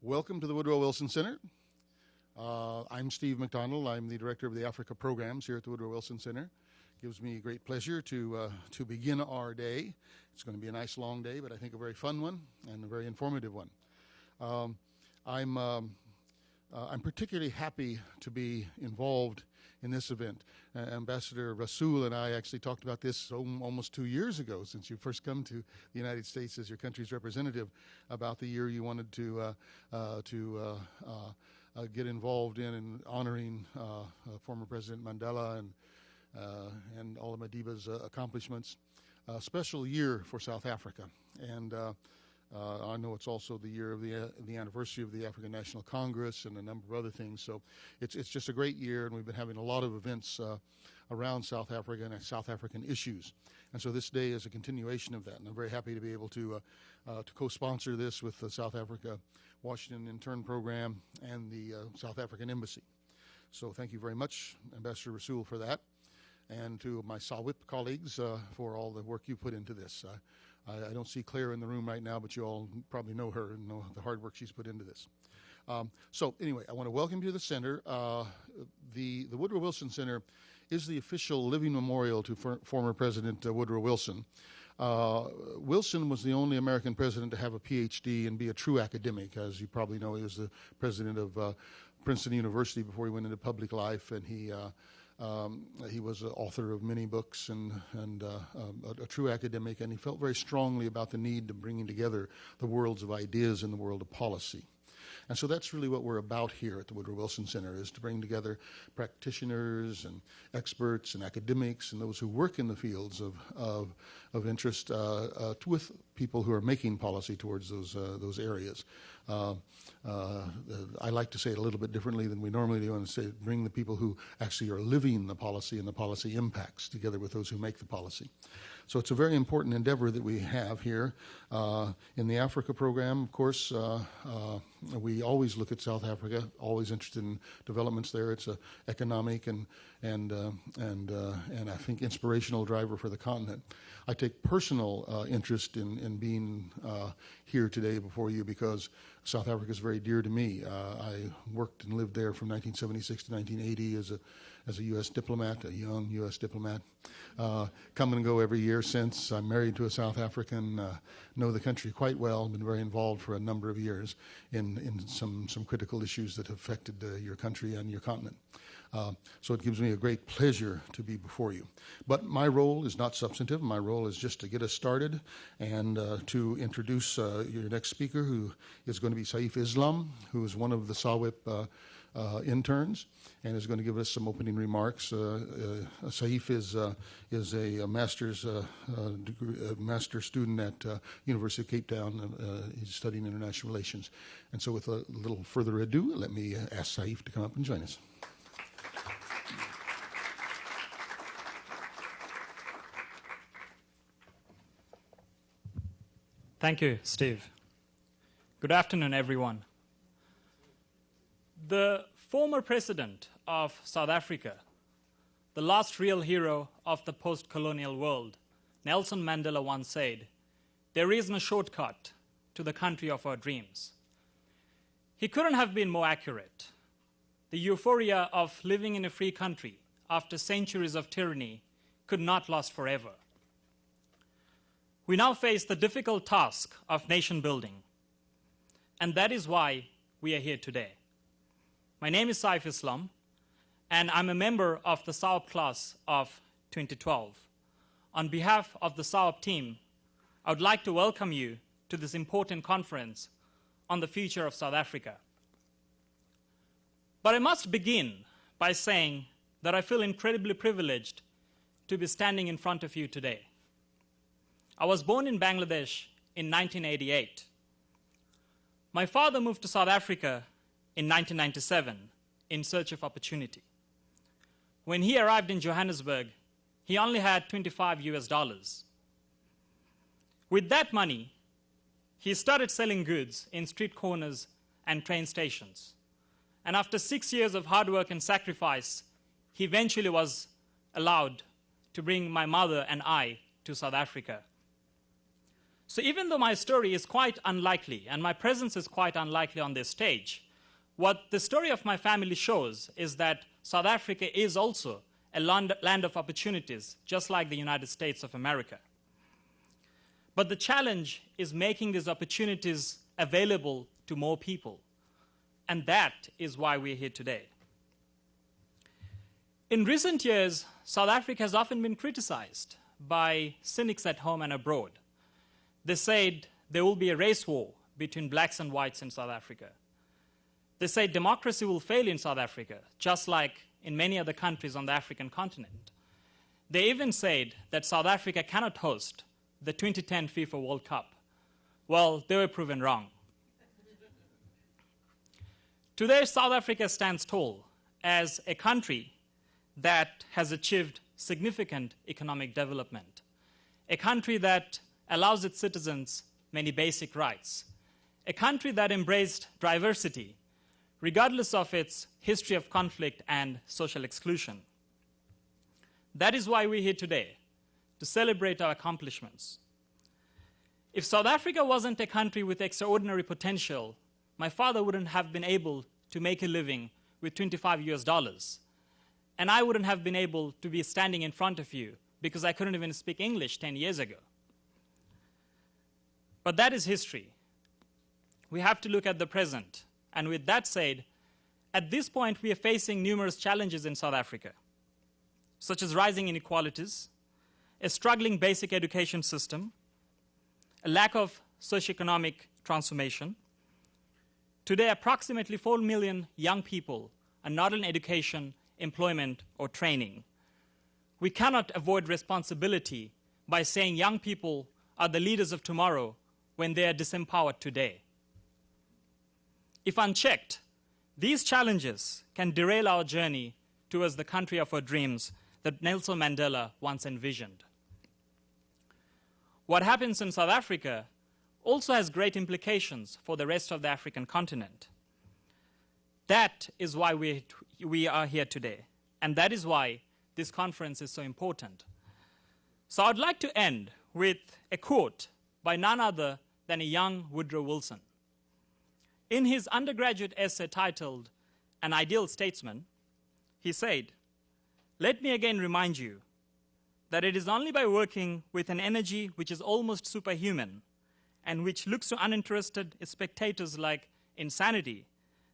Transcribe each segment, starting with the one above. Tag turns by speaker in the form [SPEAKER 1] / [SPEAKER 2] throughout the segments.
[SPEAKER 1] Welcome to the Woodrow Wilson Center. I'm Steve McDonald. I'm the director of the Africa programs here at the Woodrow Wilson Center. It gives me great pleasure to begin our day. It's going to be a nice long day, but I think a very fun one and a very informative one. I'm particularly happy to be involved in this event. Ambassador Rasool and I actually talked about this almost 2 years ago, since you first come to the United States as your country's representative, about the year you wanted to get involved in honoring former President Mandela and all of Madiba's accomplishments. A special year for South Africa, and I know it's also the year of the anniversary of the African National Congress and a number of other things. So it's just a great year, and we've been having a lot of events around South Africa and South African issues. And so this day is a continuation of that, and I'm very happy to be able to co-sponsor this with the South Africa Washington Intern Program and the South African Embassy. So thank you very much, Ambassador Rasool, for that, and to my SAWIP colleagues for all the work you put into this. I don't see Claire in the room right now, but you all probably know her and know the hard work she's put into this. So anyway, I want to welcome you to the center. The Woodrow Wilson Center is the official living memorial to former President Woodrow Wilson. Wilson was the only American president to have a PhD and be a true academic. As you probably know, he was the president of Princeton University before he went into public life, and he was the author of many books and a true academic, and he felt very strongly about the need to bringing together the worlds of ideas and the world of policy. And so that's really what we're about here at the Woodrow Wilson Center, is to bring together practitioners and experts and academics and those who work in the fields of interest with people who are making policy towards those areas. I like to say it a little bit differently than we normally do, and say bring the people who actually are living the policy and the policy impacts together with those who make the policy. So it's a very important endeavor that we have here. In the Africa program, of course, we always look at South Africa, always interested in developments there. It's an economic and I think inspirational driver for the continent. I take personal interest in being here today before you because South Africa is very dear to me. I worked and lived there from 1976 to 1980 as a U.S. diplomat, a young U.S. diplomat. Come and go every year since. I'm married to a South African, know the country quite well, been very involved for a number of years in some critical issues that have affected your country and your continent. So it gives me a great pleasure to be before you. But my role is not substantive. My role is just to get us started and to introduce your next speaker, who is going to be Saif Islam, who is one of the SAWIP interns, and is going to give us some opening remarks. Saif is a master's student at University of Cape Town. He's studying international relations. And so with a little further ado, let me ask Saif to come up and join us.
[SPEAKER 2] Thank you, Steve. Good afternoon, everyone. The former president of South Africa, the last real hero of the post-colonial world, Nelson Mandela once said, "There is no shortcut to the country of our dreams." He couldn't have been more accurate. The euphoria of living in a free country after centuries of tyranny could not last forever. We now face the difficult task of nation building, and that is why we are here today. My name is Saif Islam, and I'm a member of the SAWIP class of 2012. On behalf of the SAWIP team, I would like to welcome you to this important conference on the future of South Africa. But I must begin by saying that I feel incredibly privileged to be standing in front of you today. I was born in Bangladesh in 1988. My father moved to South Africa in 1997 in search of opportunity. When he arrived in Johannesburg, he only had $25 US. With that money, he started selling goods in street corners and train stations. And after 6 years of hard work and sacrifice, he eventually was allowed to bring my mother and I to South Africa. So even though my story is quite unlikely and my presence is quite unlikely on this stage, what the story of my family shows is that South Africa is also a land of opportunities, just like the United States of America. But the challenge is making these opportunities available to more people. And that is why we're here today. In recent years, South Africa has often been criticized by cynics at home and abroad. They said there will be a race war between blacks and whites in South Africa. They say democracy will fail in South Africa, just like in many other countries on the African continent. They even said that South Africa cannot host the 2010 FIFA World Cup. Well, they were proven wrong. Today, South Africa stands tall as a country that has achieved significant economic development, a country that allows its citizens many basic rights, a country that embraced diversity, regardless of its history of conflict and social exclusion. That is why we're here today, to celebrate our accomplishments. If South Africa wasn't a country with extraordinary potential, my father wouldn't have been able to make a living with $25, and I wouldn't have been able to be standing in front of you because I couldn't even speak English 10 years ago. But that is history. We have to look at the present. And with that said, at this point, we are facing numerous challenges in South Africa, such as rising inequalities, a struggling basic education system, a lack of socioeconomic transformation. Today, approximately 4 million young people are not in education, employment, or training. We cannot avoid responsibility by saying young people are the leaders of tomorrow when they are disempowered today. If unchecked, these challenges can derail our journey towards the country of our dreams that Nelson Mandela once envisioned. What happens in South Africa also has great implications for the rest of the African continent. That is why we are here today, and that is why this conference is so important. So I'd like to end with a quote by none other than a young Woodrow Wilson. In his undergraduate essay titled An Ideal Statesman, he said, "Let me again remind you that it is only by working with an energy which is almost superhuman and which looks to uninterested spectators like insanity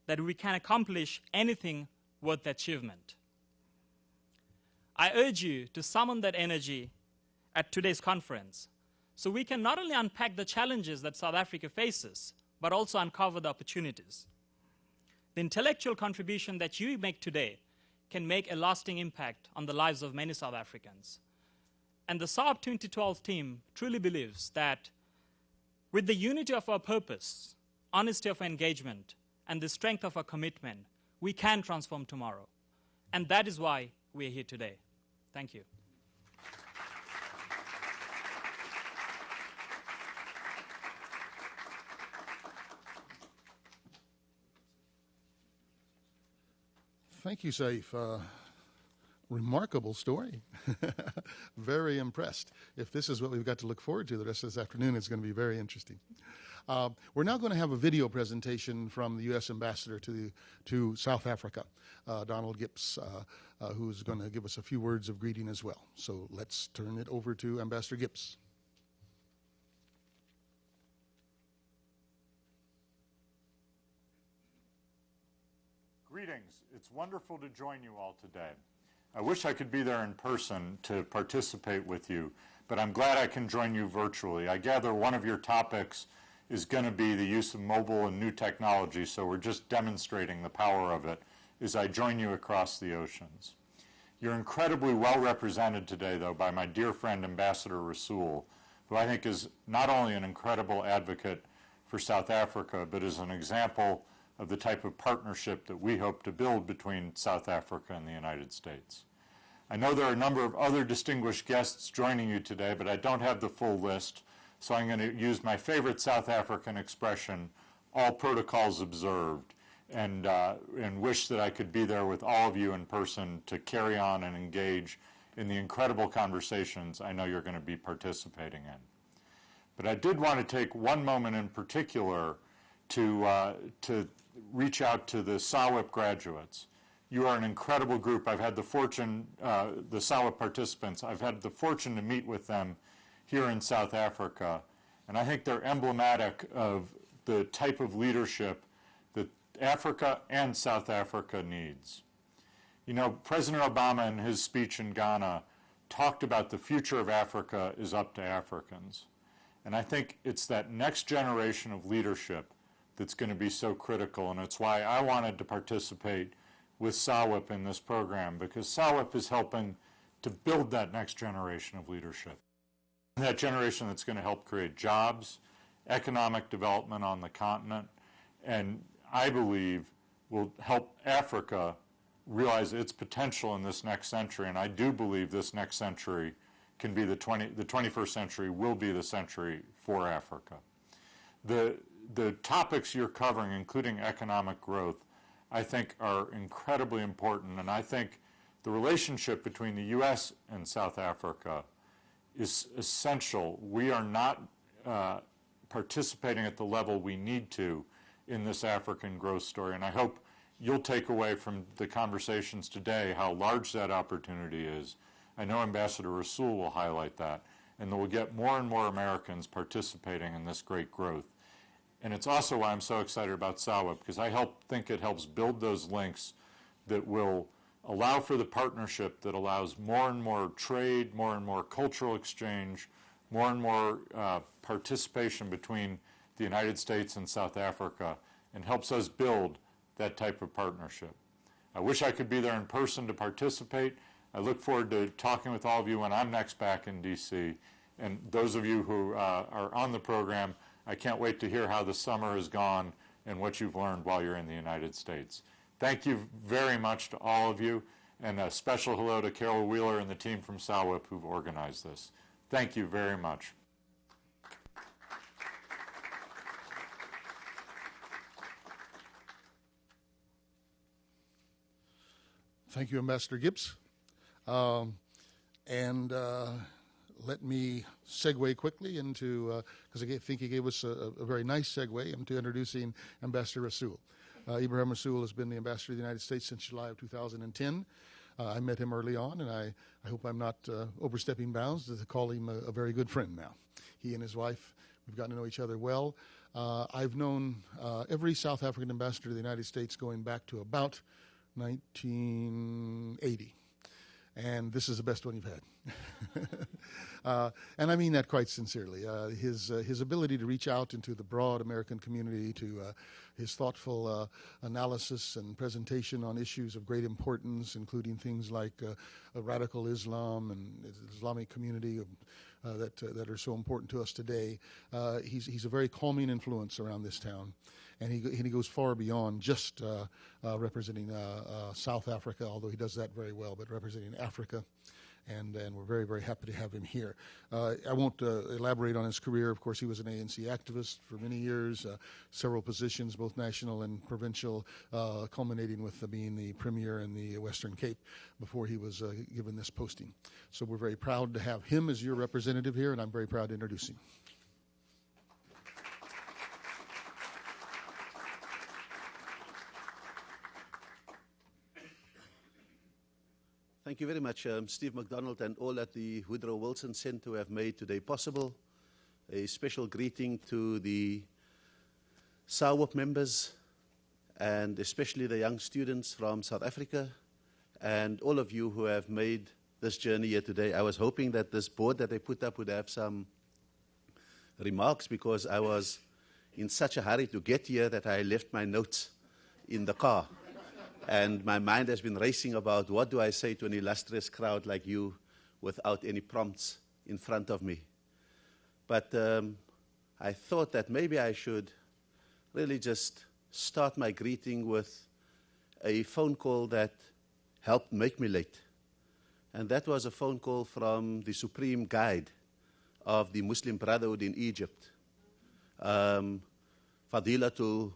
[SPEAKER 2] that we can accomplish anything worth achievement." I urge you to summon that energy at today's conference so we can not only unpack the challenges that South Africa faces, but also uncover the opportunities. The intellectual contribution that you make today can make a lasting impact on the lives of many South Africans. And the SARP 2012 team truly believes that with the unity of our purpose, honesty of our engagement, and the strength of our commitment, we can transform tomorrow. And that is why we are here today. Thank you.
[SPEAKER 1] Thank you, Saif. Remarkable story. Very impressed. If this is what we've got to look forward to the rest of this afternoon, it's going to be very interesting. We're now going to have a video presentation from the U.S. Ambassador to South Africa, Donald Gips, who's going to give us a few words of greeting as well. So let's turn it over to Ambassador Gips.
[SPEAKER 3] Greetings. It's wonderful to join you all today. I wish I could be there in person to participate with you, but I'm glad I can join you virtually. I gather one of your topics is going to be the use of mobile and new technology, so we're just demonstrating the power of it as I join you across the oceans. You're incredibly well represented today, though, by my dear friend Ambassador Rasool, who I think is not only an incredible advocate for South Africa, but is an example of the type of partnership that we hope to build between South Africa and the United States. I know there are a number of other distinguished guests joining you today, but I don't have the full list, so I'm going to use my favorite South African expression, all protocols observed, and wish that I could be there with all of you in person to carry on and engage in the incredible conversations I know you're going to be participating in. But I did want to take one moment in particular to reach out to the SAWIP graduates. You are an incredible group. I've had the fortune, the SAWIP participants, I've had the fortune to meet with them here in South Africa. And I think they're emblematic of the type of leadership that Africa and South Africa needs. You know, President Obama in his speech in Ghana talked about the future of Africa is up to Africans. And I think it's that next generation of leadership that's going to be so critical. And it's why I wanted to participate with SAWIP in this program, because SAWIP is helping to build that next generation of leadership. That generation that's going to help create jobs, economic development on the continent, and I believe will help Africa realize its potential in this next century. And I do believe this next century can be the 21st century will be the century for Africa. The topics you're covering, including economic growth, I think are incredibly important. And I think the relationship between the U.S. and South Africa is essential. We are not participating at the level we need to in this African growth story. And I hope you'll take away from the conversations today how large that opportunity is. I know Ambassador Rasool will highlight that, and that we'll get more and more Americans participating in this great growth. And it's also why I'm so excited about SAWIP, because I think it helps build those links that will allow for the partnership that allows more and more trade, more and more cultural exchange, more and more participation between the United States and South Africa, and helps us build that type of partnership. I wish I could be there in person to participate. I look forward to talking with all of you when I'm next back in D.C. And those of you who are on the program, I can't wait to hear how the summer has gone and what you've learned while you're in the United States. Thank you very much to all of you, and a special hello to Carol Wheeler and the team from SAWIP who've organized this. Thank you very much.
[SPEAKER 1] Thank you, Ambassador Gibbs. Let me segue quickly into, because I think he gave us a very nice segue into introducing Ambassador Rasool. Ibrahim Rasool has been the Ambassador of the United States since July of 2010. I met him early on, and I hope I'm not overstepping bounds to call him a very good friend now. He and his wife, we've gotten to know each other well. I've known every South African ambassador to the United States going back to about 1980. And this is the best one you've had. And I mean that quite sincerely. His ability to reach out into the broad American community, to his thoughtful analysis and presentation on issues of great importance, including things like radical Islam and the Islamic community that are so important to us today. He's a very calming influence around this town. And he goes far beyond just representing South Africa, although he does that very well, but representing Africa. And we're very, very happy to have him here. I won't elaborate on his career. Of course, he was an ANC activist for many years, several positions, both national and provincial, culminating with being the premier in the Western Cape before he was given this posting. So we're very proud to have him as your representative here, and I'm very proud to introduce him.
[SPEAKER 4] Thank you very much, Steve McDonald and all at the Woodrow Wilson Center who have made today possible. A special greeting to the SAWIP members and especially the young students from South Africa and all of you who have made this journey here today. I was hoping that this board that they put up would have some remarks because I was in such a hurry to get here that I left my notes in the car. And my mind has been racing about what do I say to an illustrious crowd like you without any prompts in front of me. But I thought that maybe I should really just start my greeting with a phone call that helped make me late. And that was a phone call from the supreme guide of the Muslim Brotherhood in Egypt, Fadilatul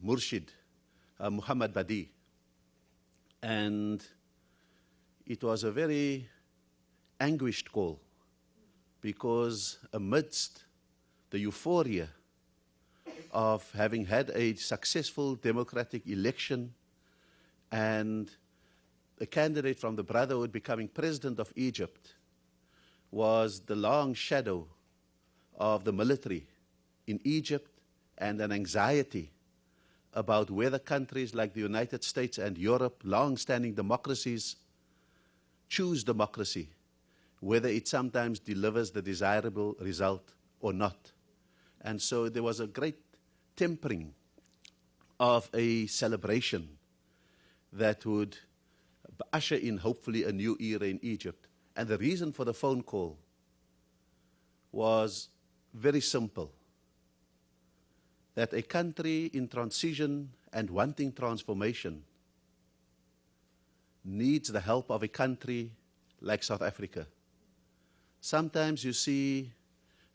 [SPEAKER 4] Murshid, Muhammad Badi. And it was a very anguished call because amidst the euphoria of having had a successful democratic election and a candidate from the Brotherhood becoming president of Egypt was the long shadow of the military in Egypt and an anxiety about whether countries like the United States and Europe, long-standing democracies, choose democracy, whether it sometimes delivers the desirable result or not. And so there was a great tempering of a celebration that would usher in, hopefully, a new era in Egypt. And the reason for the phone call was very simple, that a country in transition and wanting transformation needs the help of a country like South Africa. Sometimes you see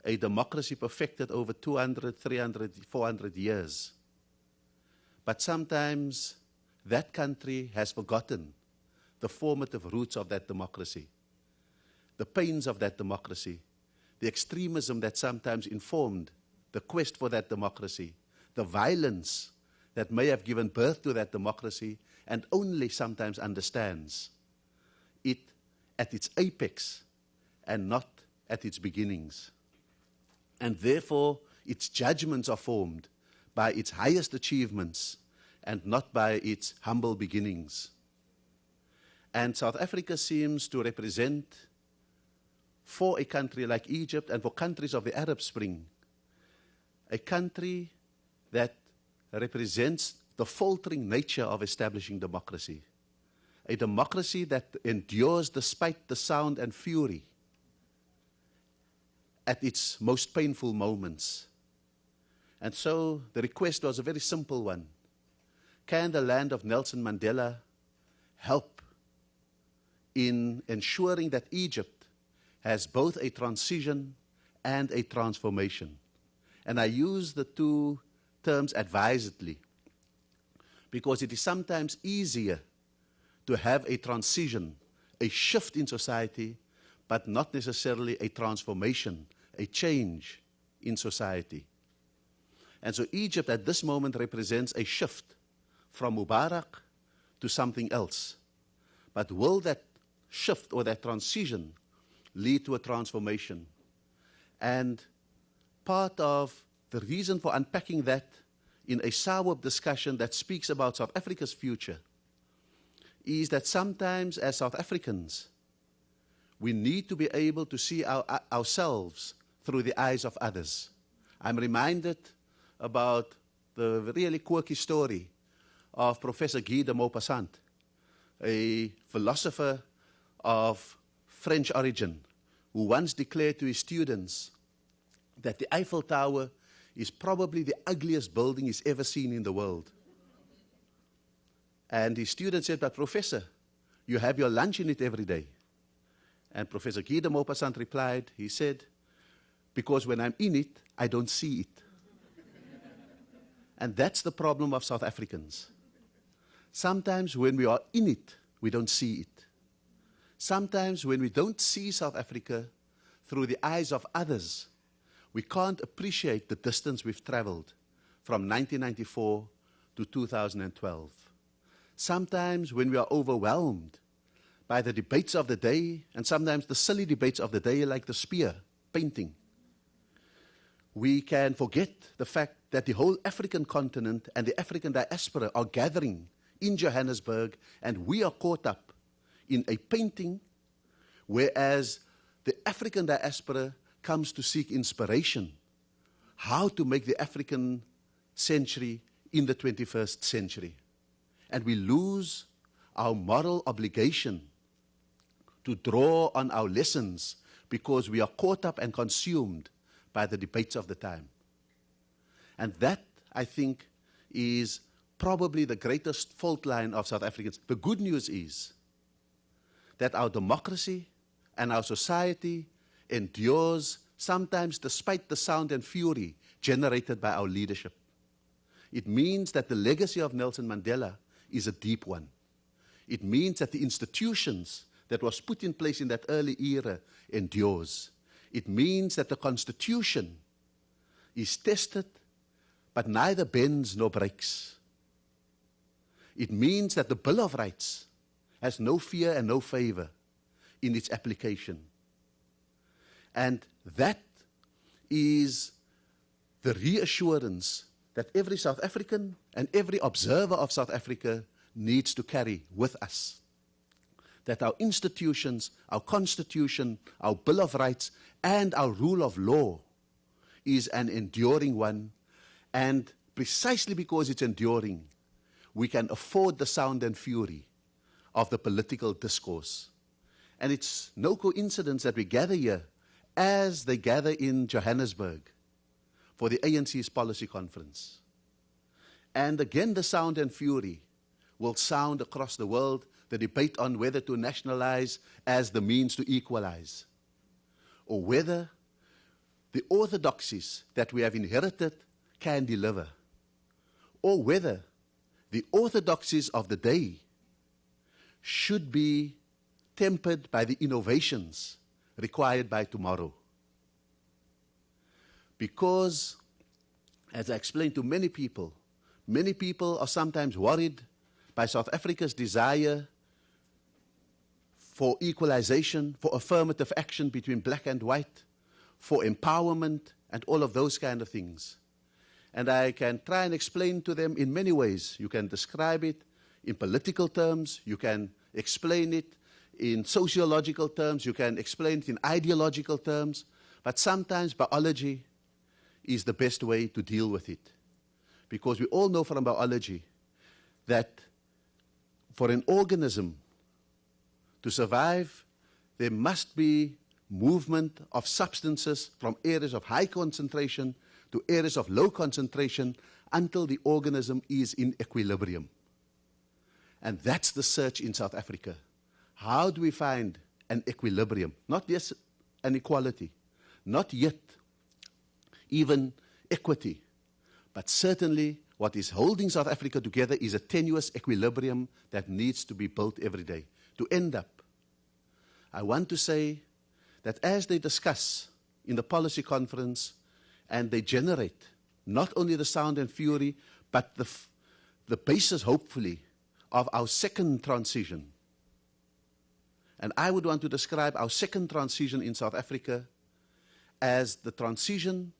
[SPEAKER 4] a democracy perfected over 200, 300, 400 years. But sometimes that country has forgotten the formative roots of that democracy, the pains of that democracy, the extremism that sometimes informed the quest for that democracy, the violence that may have given birth to that democracy, and only sometimes understands it at its apex and not at its beginnings. And therefore, its judgments are formed by its highest achievements and not by its humble beginnings. And South Africa seems to represent, for a country like Egypt and for countries of the Arab Spring, a country that represents the faltering nature of establishing democracy, a democracy that endures despite the sound and fury at its most painful moments. And so the request was a very simple one. Can the land of Nelson Mandela help in ensuring that Egypt has both a transition and a transformation? And I use the two terms advisedly because it is sometimes easier to have a transition, a shift in society, but not necessarily a transformation, a change in society. And so Egypt at this moment represents a shift from Mubarak to something else. But will that shift or that transition lead to a transformation? And part of the reason for unpacking that in a sour discussion that speaks about South Africa's future is that sometimes as South Africans, we need to be able to see ourselves through the eyes of others. I'm reminded about the really quirky story of Professor Guy de Maupassant, a philosopher of French origin, who once declared to his students that the Eiffel Tower is probably the ugliest building he's ever seen in the world. And his student said, but Professor, you have your lunch in it every day. And Professor Guy de Maupassant replied, he said, because when I'm in it, I don't see it. And that's the problem of South Africans. Sometimes when we are in it, we don't see it. Sometimes when we don't see South Africa through the eyes of others, we can't appreciate the distance we've traveled from 1994 to 2012. Sometimes when we are overwhelmed by the debates of the day, and sometimes the silly debates of the day like the spear painting, we can forget the fact that the whole African continent and the African diaspora are gathering in Johannesburg, and we are caught up in a painting, whereas the African diaspora comes to seek inspiration, how to make the African century in the 21st century. And we lose our moral obligation to draw on our lessons because we are caught up and consumed by the debates of the time. And that, I think, is probably the greatest fault line of South Africans. The good news is that our democracy and our society endures, sometimes despite the sound and fury generated by our leadership. It means that the legacy of Nelson Mandela is a deep one. It means that the institutions that was put in place in that early era endures. It means that the Constitution is tested, but neither bends nor breaks. It means that the Bill of Rights has no fear and no favor in its application. And that is the reassurance that every South African and every observer of South Africa needs to carry with us. That our institutions, our Constitution, our Bill of Rights, and our rule of law is an enduring one. And precisely because it's enduring, we can afford the sound and fury of the political discourse. And it's no coincidence that we gather here as they gather in Johannesburg for the ANC's policy conference. And again, the sound and fury will sound across the world, the debate on whether to nationalize as the means to equalize, or whether the orthodoxies that we have inherited can deliver, or whether the orthodoxies of the day should be tempered by the innovations required by tomorrow. Because, as I explained to many people are sometimes worried by South Africa's desire for equalization, for affirmative action between black and white, for empowerment, and all of those kind of things. And I can try and explain to them in many ways. You can describe it in political terms, you can explain it in sociological terms, you can explain it in ideological terms, but sometimes biology is the best way to deal with it. Because we all know from biology that for an organism to survive, there must be movement of substances from areas of high concentration to areas of low concentration until the organism is in equilibrium. And that's the search in South Africa. How do we find an equilibrium? Not just an equality, not yet even equity, but certainly what is holding South Africa together is a tenuous equilibrium that needs to be built every day. To end up, I want to say that as they discuss in the policy conference and they generate not only the sound and fury, but the basis, hopefully, of our second transition. And I would want to describe our second transition in South Africa as the transition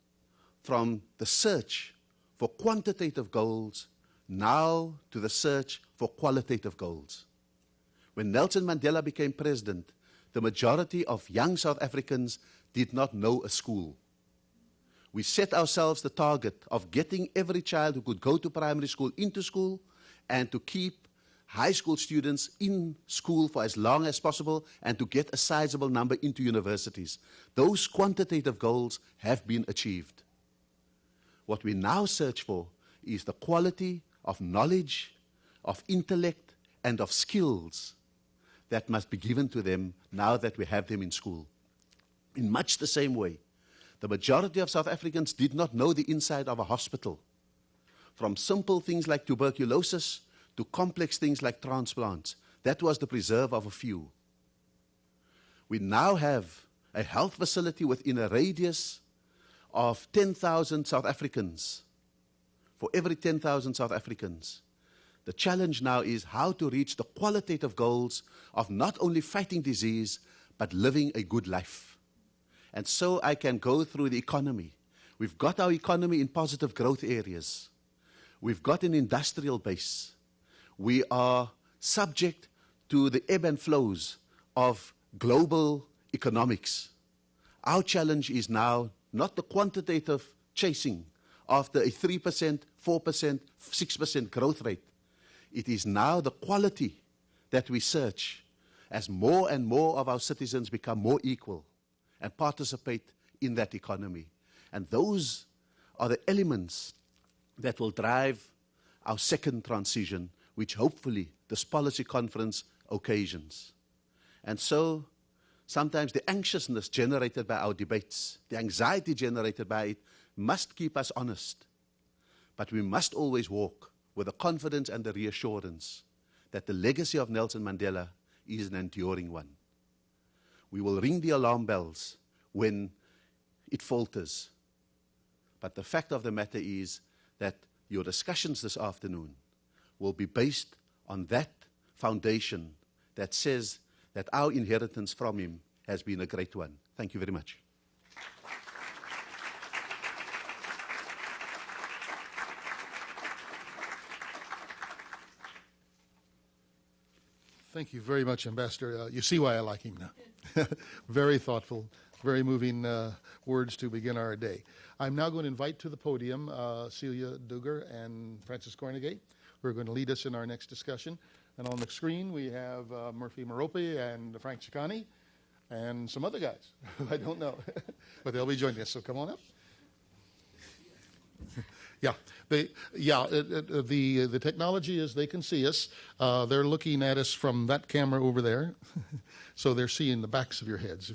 [SPEAKER 4] from the search for quantitative goals now to the search for qualitative goals. When Nelson Mandela became president, the majority of young South Africans did not know a school. We set ourselves the target of getting every child who could go to primary school into school and to keep high school students in school for as long as possible and to get a sizable number into universities. Those quantitative goals have been achieved. What we now search for is the quality of knowledge, of intellect, and of skills that must be given to them now that we have them in school. In much the same way, the majority of South Africans did not know the inside of a hospital, from simple things like tuberculosis to complex things like transplants. That was the preserve of a few. We now have a health facility within a radius of 10,000 South Africans. For every 10,000 South Africans. The challenge now is how to reach the qualitative goals of not only fighting disease, but living a good life. And so I can go through the economy. We've got our economy in positive growth areas. We've got an industrial base. We are subject to the ebb and flows of global economics. Our challenge is now not the quantitative chasing after a 3%, 4%, 6% growth rate. It is now the quality that we search as more and more of our citizens become more equal and participate in that economy. And those are the elements that will drive our second transition, which hopefully this policy conference occasions. And so sometimes the anxiousness generated by our debates, the anxiety generated by it, must keep us honest. But we must always walk with the confidence and the reassurance that the legacy of Nelson Mandela is an enduring one. We will ring the alarm bells when it falters, But the fact of the matter is that your discussions this afternoon will be based on that foundation that says that our inheritance from him has been a great one. Thank you very much.
[SPEAKER 1] Thank you very much, Ambassador. You see why I like him now. Very thoughtful, very moving words to begin our day. I'm now going to invite to the podium Celia Duggar and Francis Cornegay, who are going to lead us in our next discussion. And on the screen, we have Murphy Morope and Frank Chikani and some other guys who I don't know, but they'll be joining us. So come on up. Yeah, the technology is they can see us. They're looking at us from that camera over there, so they're seeing the backs of your heads.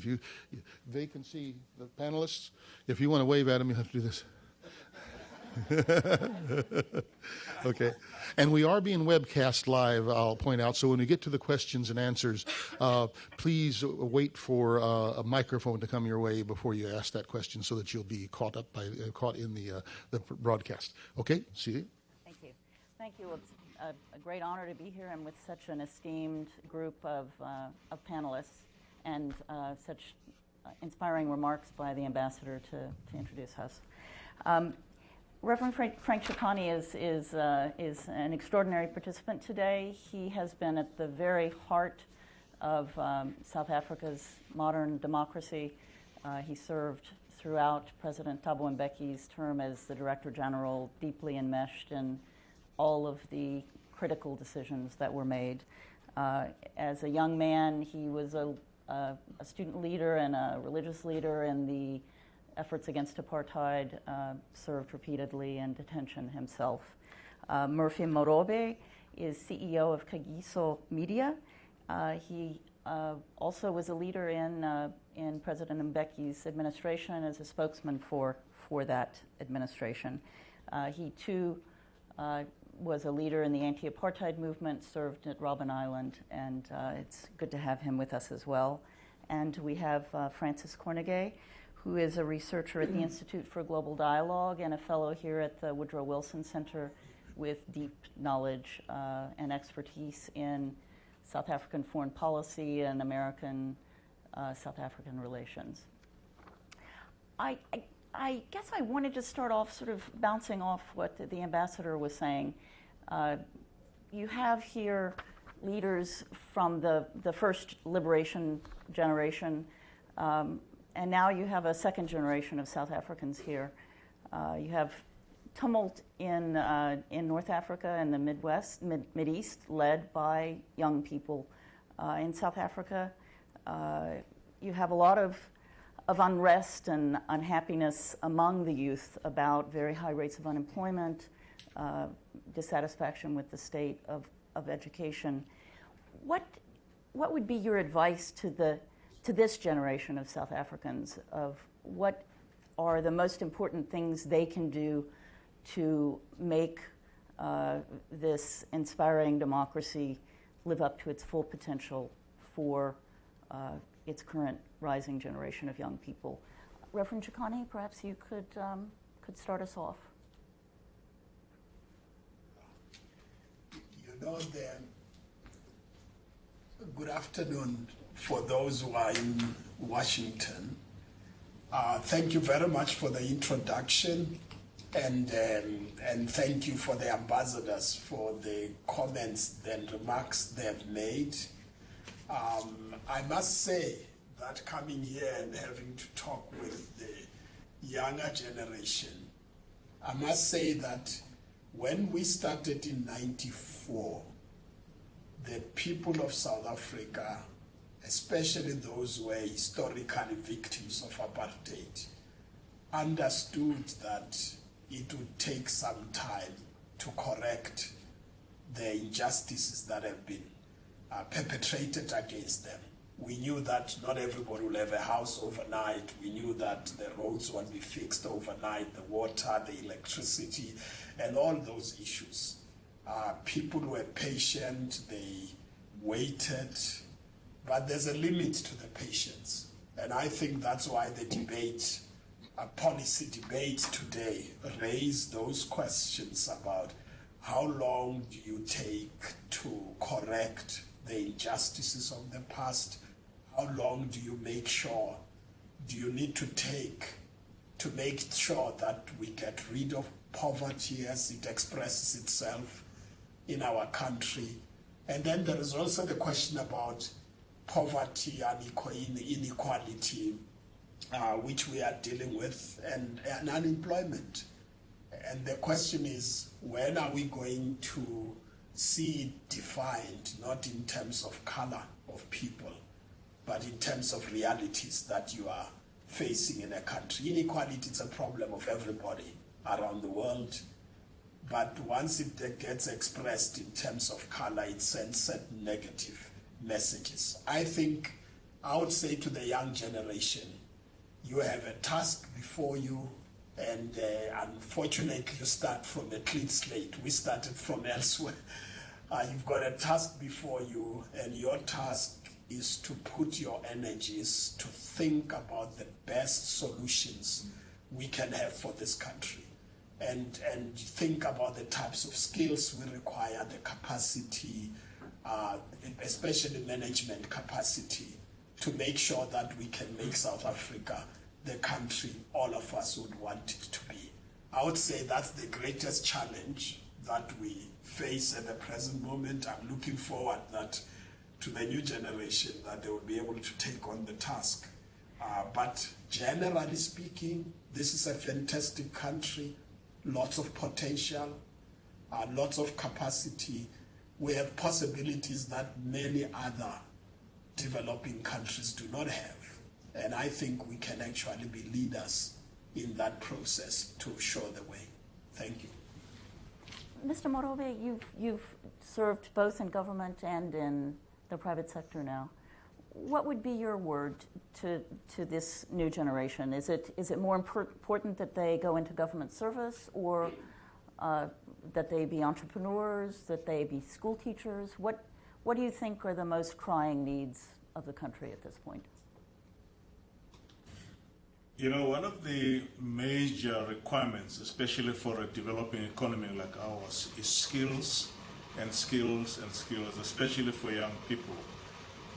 [SPEAKER 1] They can see the panelists. If you want to wave at them, you have to do this. Okay. And we are being webcast live, I'll point out. So when we get to the questions and answers, please wait for a microphone to come your way before you ask that question so that you'll be caught in the broadcast. Okay? See you.
[SPEAKER 5] Thank you. Thank you. It's a great honor to be here and with such an esteemed group of panelists and such inspiring remarks by the ambassador to introduce us. Reverend Frank Chikani is an extraordinary participant today. He has been at the very heart of South Africa's modern democracy. He served throughout President Thabo Mbeki's term as the Director General, deeply enmeshed in all of the critical decisions that were made. As a young man, he was a student leader and a religious leader in the efforts against apartheid, served repeatedly in detention himself. Murphy Morobe is CEO of Kagiso Media. He also was a leader in President Mbeki's administration as a spokesman for that administration. He too was a leader in the anti-apartheid movement, served at Robben Island, and it's good to have him with us as well. And we have Francis Cornegay, who is a researcher at the Institute for Global Dialogue and a fellow here at the Woodrow Wilson Center with deep knowledge and expertise in South African foreign policy and American-South African relations. I guess I wanted to start off sort of bouncing off what the ambassador was saying. You have here leaders from the first liberation generation, and now you have a second generation of South Africans here. You have tumult in North Africa and the Midwest, Mideast, led by young people. In South Africa, you have a lot of unrest and unhappiness among the youth about very high rates of unemployment, dissatisfaction with the state of education. What would be your advice to this generation of South Africans of what are the most important things they can do to make this inspiring democracy live up to its full potential for its current rising generation of young people? Reverend Chikani, perhaps you could start us off.
[SPEAKER 6] You know, good afternoon for those who are in Washington. Thank you very much for the introduction, and thank you for the ambassadors for the comments and remarks they've made. I must say that coming here and having to talk with the younger generation, I must say that when we started in '94, the people of South Africa, especially those who were historically victims of apartheid, understood that it would take some time to correct the injustices that have been perpetrated against them. We knew that not everybody will have a house overnight. We knew that the roads won't be fixed overnight, the water, the electricity, and all those issues. People were patient, they waited, but there's a limit to the patience. And I think that's why the debate policy debates today raise those questions about how long do you take to correct the injustices of the past? How long do you make sure, do you need to take to make sure that we get rid of poverty as it expresses itself in our country? And then there is also the question about poverty and inequality, which we are dealing with, and unemployment. And the question is, when are we going to see it defined, not in terms of color of people, but in terms of realities that you are facing in a country? Inequality is a problem of everybody around the world, but once it gets expressed in terms of color, it sends certain negative messages. I would say to the young generation, you have a task before you, and unfortunately you start from a clean slate. We started from elsewhere. You've got a task before you, and your task is to put your energies to think about the best solutions we can have for this country, and think about the types of skills we require, the capacity, especially management capacity, to make sure that we can make South Africa the country all of us would want it to be. I would say that's the greatest challenge that we face at the present moment. I'm looking forward to the new generation, that they will be able to take on the task. But generally speaking, this is a fantastic country, lots of potential, lots of capacity. We have possibilities that many other developing countries do not have. And I think we can actually be leaders in that process to show the way. Thank you.
[SPEAKER 5] Mr. Morobe, you've served both in government and in the private sector now. What would be your word to this new generation? Is it more important that they go into government service, or that they be entrepreneurs, that they be school teachers? What do you think are the most crying needs of the country at this point?
[SPEAKER 7] You know, one of the major requirements, especially for a developing economy like ours, is skills and skills and skills, especially for young people.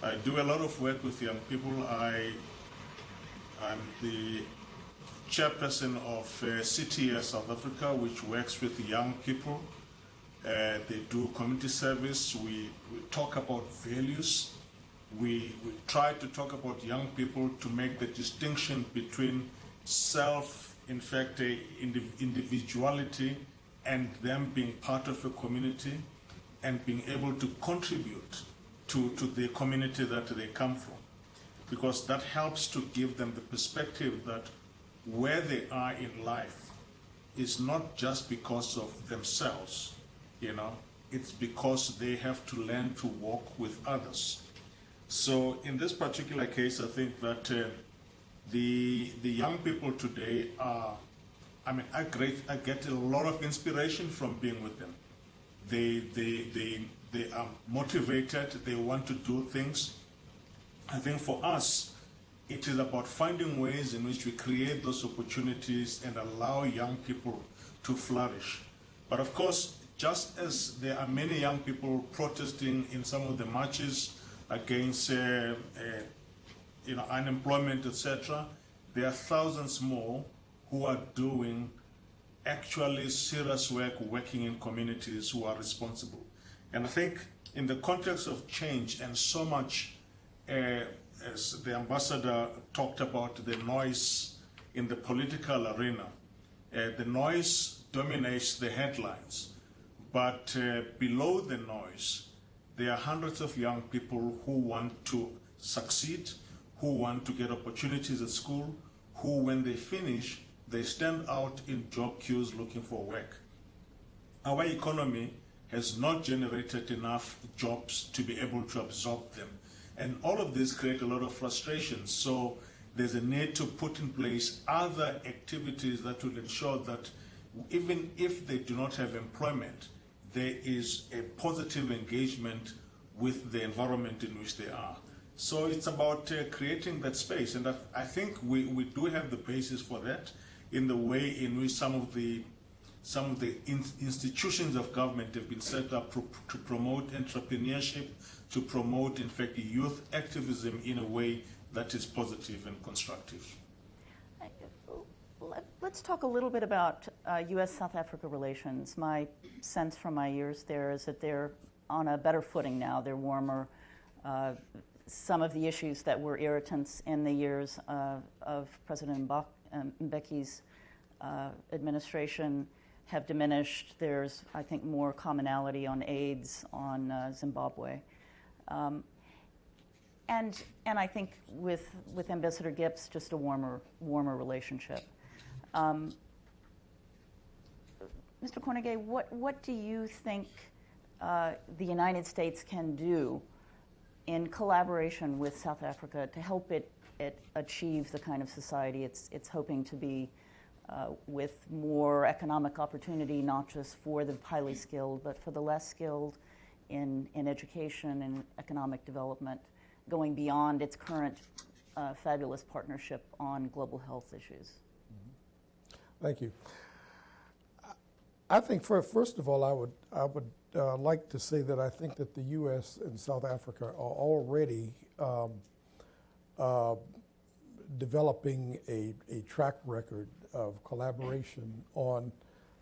[SPEAKER 7] I do a lot of work with young people. I'm the chairperson of CTS South Africa, which works with young people. They do community service. We talk about values. We try to talk about young people to make the distinction between individuality and them being part of a community and being able to contribute to the community that they come from. Because that helps to give them the perspective that where they are in life is not just because of themselves, it's because they have to learn to walk with others. So in this particular case, I think that the young people today are, I get a lot of inspiration from being with them. They are motivated, they want to do things. I think for us, it is about finding ways in which we create those opportunities and allow young people to flourish. But of course, just as there are many young people protesting in some of the marches against unemployment, etc., there are thousands more who are doing actually serious work, working in communities, who are responsible. And I think in the context of change, and so much, as the ambassador talked about the noise in the political arena, the noise dominates the headlines, but below the noise, there are hundreds of young people who want to succeed, who want to get opportunities at school, who, when they finish, they stand out in job queues looking for work. Our economy has not generated enough jobs to be able to absorb them. And all of this creates a lot of frustration. So there's a need to put in place other activities that will ensure that even if they do not have employment, there is a positive engagement with the environment in which they are. So it's about creating that space, and I think we do have the basis for that in the way in which some of the institutions of government have been set up to promote entrepreneurship, to promote, in fact, youth activism in a way that is positive and constructive.
[SPEAKER 5] Let's talk a little bit about U.S.-South Africa relations. My sense from my years there is that they're on a better footing now. They're warmer. Some of the issues that were irritants in the years of President Mbeki's administration have diminished. There's, I think, more commonality on AIDS, on Zimbabwe. And I think with Ambassador Gibbs, just a warmer relationship. Mr. Cornegay, what do you think the United States can do in collaboration with South Africa to help it achieve the kind of society it's hoping to be, with more economic opportunity, not just for the highly skilled, but for the less skilled in education and economic development, going beyond its current fabulous partnership on global health issues?
[SPEAKER 8] Thank you. I think, first of all, I would like to say that I think that the U.S. and South Africa are already developing a track record of collaboration on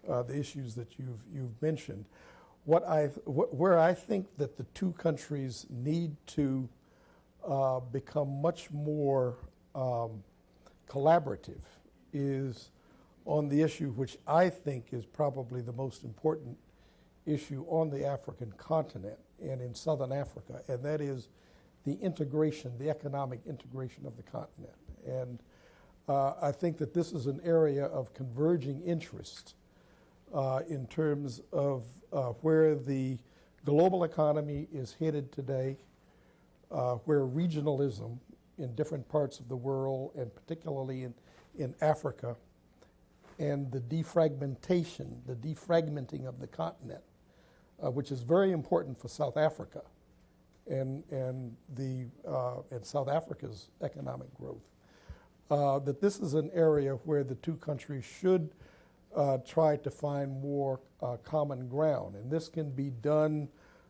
[SPEAKER 8] the issues that you've mentioned. Where I think that the two countries need to become much more collaborative is on the issue which I think is probably the most important issue on the African continent and in Southern Africa, and that is the integration, the economic integration of the continent. And I think that this is an area of converging interest in terms of where the global economy is headed today, where regionalism in different parts of the world, and particularly in Africa, and the defragmenting of the continent, which is very important for South Africa and South Africa's economic growth. That this is an area where the two countries should try to find more common ground. And this can be done,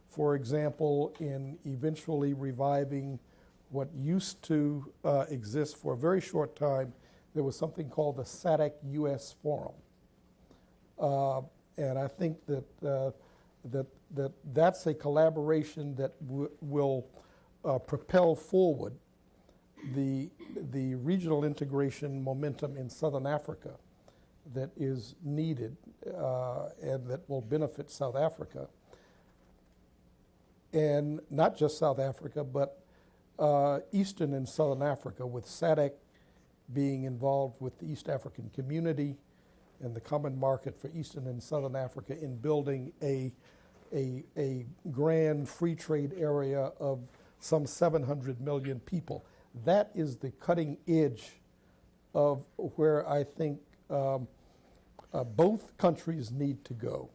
[SPEAKER 8] for example, in eventually reviving what used to exist for a very short time. There was something called the SADC-US Forum. And I think that's a collaboration that will propel forward the regional integration momentum in Southern Africa that is needed and that will benefit South Africa. And not just South Africa, but Eastern and Southern Africa, with SADC being involved with the East African community and the common market for Eastern and Southern Africa in building a grand free trade area of some 700 million people. That is the cutting edge of where I think both countries need to go.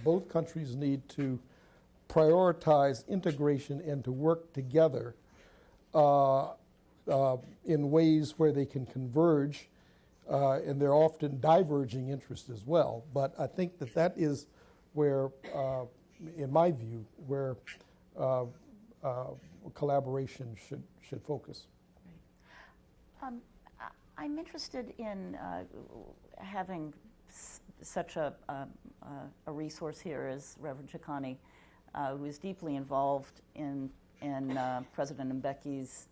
[SPEAKER 8] Both countries need to prioritize integration and to work together in ways where they can converge, and they're often diverging interests as well. But I think that is where, in my view, where collaboration should focus.
[SPEAKER 5] I'm interested in having such a resource here as Reverend Chikani, who is deeply involved in President Mbeki's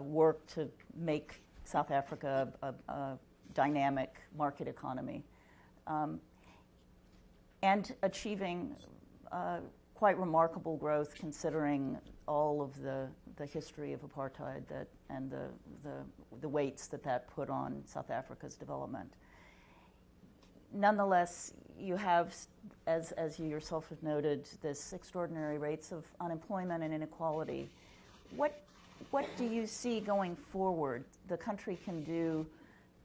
[SPEAKER 5] work to make South Africa a dynamic market economy, and achieving quite remarkable growth considering all of the history of apartheid and the weights that put on South Africa's development. Nonetheless, you have, as you yourself have noted, this extraordinary rates of unemployment and inequality. What do you see going forward the country can do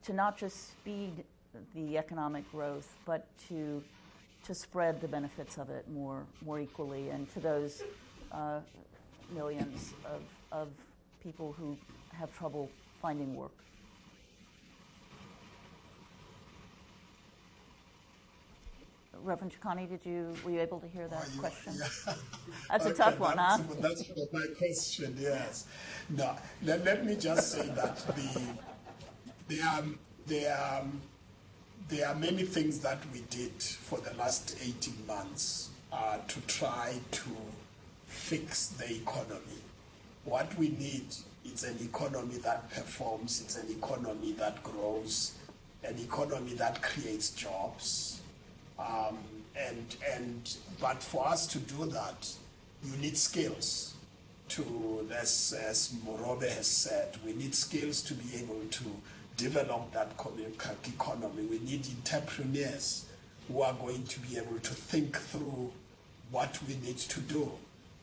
[SPEAKER 5] to not just speed the economic growth, but to spread the benefits of it more equally and to those millions of people who have trouble finding work? Reverend Chikani, were you able to hear that question?
[SPEAKER 6] Yeah.
[SPEAKER 5] That's a tough one, huh?
[SPEAKER 6] That's my question, yes. No, let me just say that there are many things that we did for the last 18 months to try to fix the economy. What we need is an economy that performs, it's an economy that grows, an economy that creates jobs. But for us to do that, you need skills. As Morobe has said, we need skills to be able to develop that economy. We need entrepreneurs who are going to be able to think through what we need to do.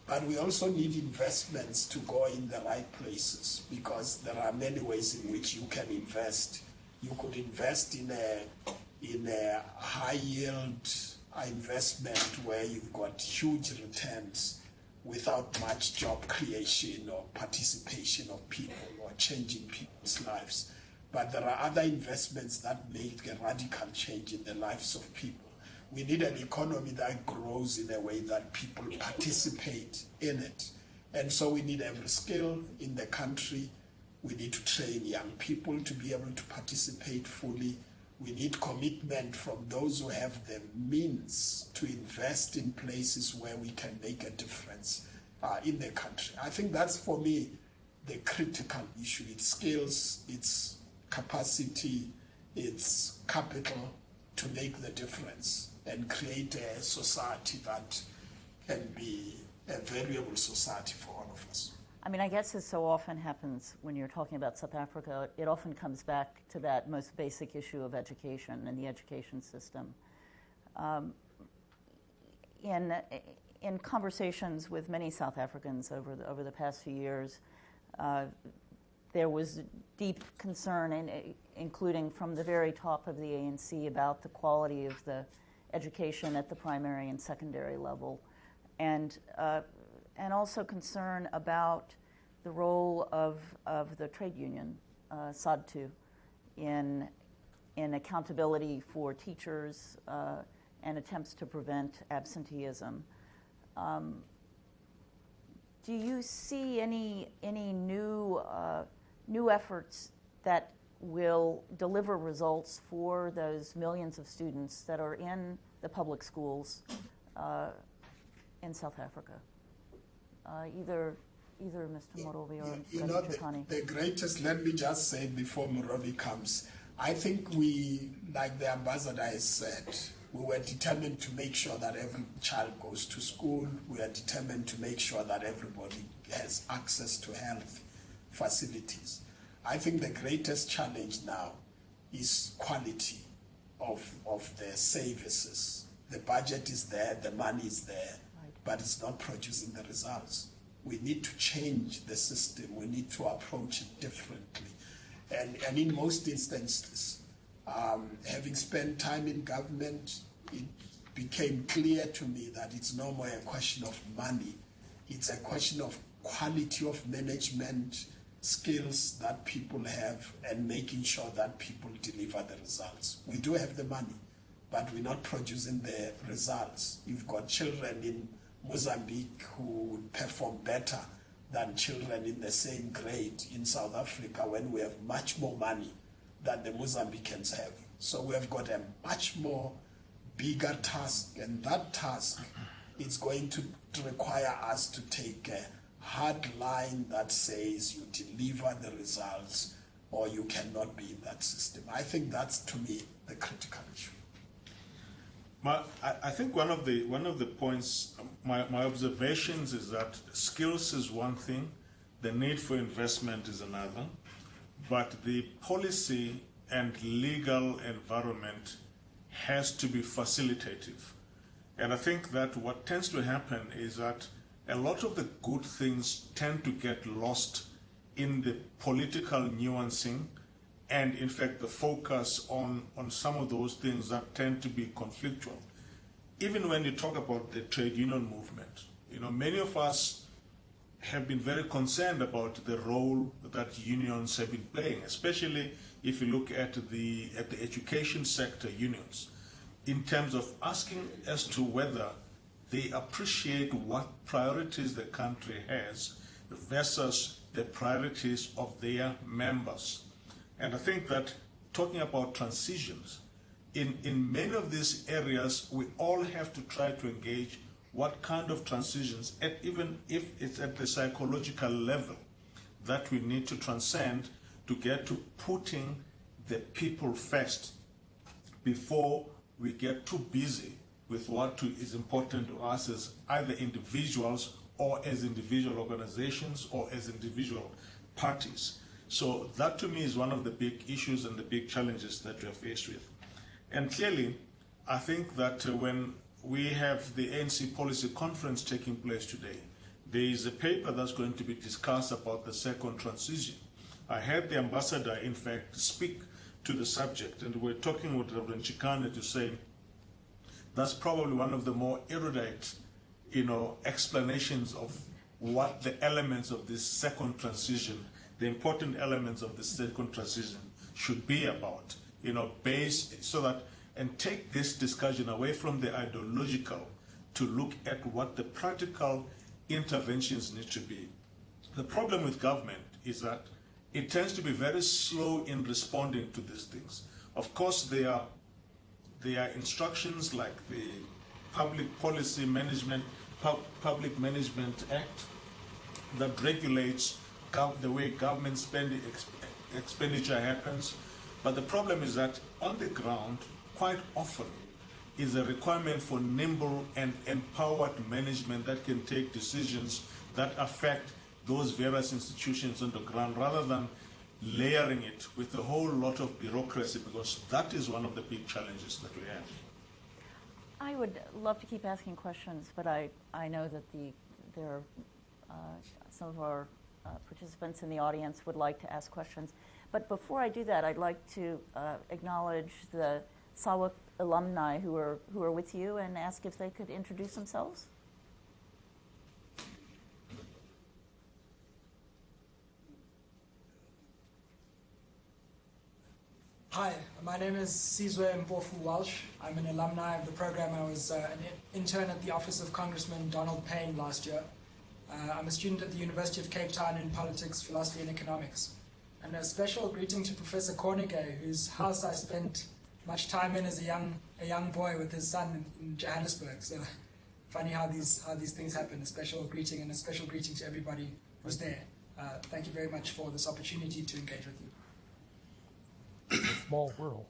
[SPEAKER 6] But we also need investments to go in the right places, because there are many ways in which you can invest. You could invest in a high yield investment where you've got huge returns without much job creation or participation of people or changing people's lives. But there are other investments that make a radical change in the lives of people. We need an economy that grows in a way that people participate in it. And so we need every skill in the country. We need to train young people to be able to participate fully. We need commitment from those who have the means to invest in places where we can make a difference in the country. I think that's, for me, the critical issue. It's skills, it's capacity, it's capital to make the difference and create a society that can be a valuable society for all of us.
[SPEAKER 5] I mean, I guess as so often happens when you're talking about South Africa, it often comes back to that most basic issue of education and the education system. In conversations with many South Africans over the past few years, there was deep concern, including from the very top of the ANC, about the quality of the education at the primary and secondary level, and also concern about the role of the trade union, SADTU, in accountability for teachers and attempts to prevent absenteeism. Do you see any new efforts that will deliver results for those millions of students that are in the public schools in South Africa? Either Mr. Morobe or Dr. Chikani.
[SPEAKER 6] The greatest, let me just say before Morobe comes, I think we, like the ambassador has said, we were determined to make sure that every child goes to school. We are determined to make sure that everybody has access to health facilities. I think the greatest challenge now is quality of the services. The budget is there, the money is there, but it's not producing the results. We need to change the system. We need to approach it differently. And in most instances, having spent time in government, it became clear to me that it's no more a question of money. It's a question of quality of management, skills that people have, and making sure that people deliver the results. We do have the money, but we're not producing the results. You've got children in Mozambique who would perform better than children in the same grade in South Africa when we have much more money than the Mozambicans have. So we have got a much more bigger task, and that task is going to require us to take a hard line that says you deliver the results or you cannot be in that system. I think that's, to me, the critical issue.
[SPEAKER 7] I think one of the points, my observations is that skills is one thing, the need for investment is another, but the policy and legal environment has to be facilitative. And I think that what tends to happen is that a lot of the good things tend to get lost in the political nuancing and, in fact, the focus on some of those things that tend to be conflictual. Even when you talk about the trade union movement, many of us have been very concerned about the role that unions have been playing, especially if you look at the education sector unions, in terms of asking as to whether they appreciate what priorities the country has versus the priorities of their members. And I think that talking about transitions, in many of these areas, we all have to try to engage what kind of transitions, even if it's at the psychological level, that we need to transcend to get to putting the people first before we get too busy with what is important to us as either individuals or as individual organizations or as individual parties. So that to me is one of the big issues and the big challenges that we are faced with. And clearly, I think that when we have the ANC policy conference taking place today, there is a paper that's going to be discussed about the second transition. I heard the ambassador, in fact, speak to the subject, and we're talking with Reverend Chikane to say that's probably one of the more erudite, explanations of what the elements of this second transition, the important elements of the second transition should be about, based so that, and take this discussion away from the ideological to look at what the practical interventions need to be. The problem with government is that it tends to be very slow in responding to these things. Of course, there are instructions like the Public Policy Management, Public Management Act that regulates the way government expenditure happens. But the problem is that on the ground, quite often, is a requirement for nimble and empowered management that can take decisions that affect those various institutions on the ground, rather than layering it with a whole lot of bureaucracy, because that is one of the big challenges that we have.
[SPEAKER 5] I would love to keep asking questions, but I know that there are some of our participants in the audience would like to ask questions. But before I do that, I'd like to acknowledge the SAWAC alumni who are with you and ask if they could introduce themselves.
[SPEAKER 9] Hi, my name is Sizwe Mpofu Walsh. I'm an alumni of the program. I was an intern at the Office of Congressman Donald Payne last year. I'm a student at the University of Cape Town in politics, philosophy, and economics. And a special greeting to Professor Cornegay, whose house I spent much time in as a young boy with his son in Johannesburg. So funny how these things happen. A special greeting, and a special greeting to everybody who's there. Thank you very much for this opportunity to engage with you.
[SPEAKER 8] A small world.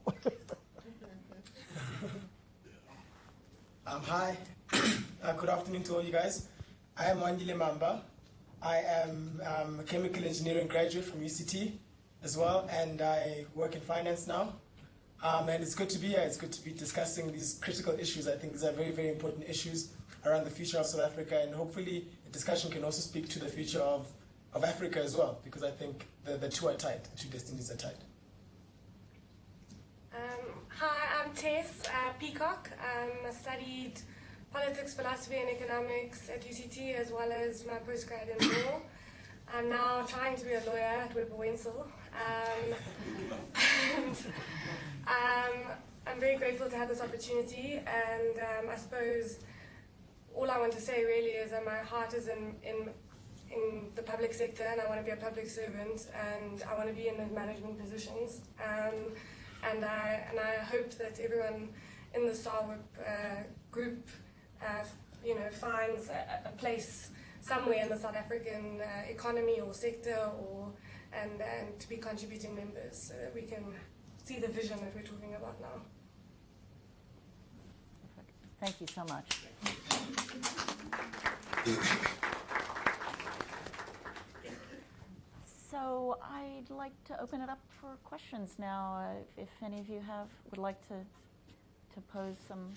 [SPEAKER 10] Hi. Good afternoon to all you guys. I am Wandile Mamba. I am a chemical engineering graduate from UCT as well, and I work in finance now. And it's good to be here. It's good to be discussing these critical issues. I think these are very, very important issues around the future of South Africa, and hopefully the discussion can also speak to the future of Africa as well, because I think the two are tied, the two destinies are tied.
[SPEAKER 11] Hi, I'm Tess Peacock. I studied politics, philosophy, and economics at UCT, as well as my postgrad in law. I'm now trying to be a lawyer at Webber Wentzel. I'm very grateful to have this opportunity, and I suppose all I want to say really is that my heart is in the public sector, and I want to be a public servant, and I want to be in those management positions. And I hope that everyone in the SAWAC group, finds a place somewhere in the South African economy or sector, and to be contributing members, so that we can see the vision that we're talking about now.
[SPEAKER 5] Thank you so much. So I'd like to open it up for questions now. If any of you would like to pose some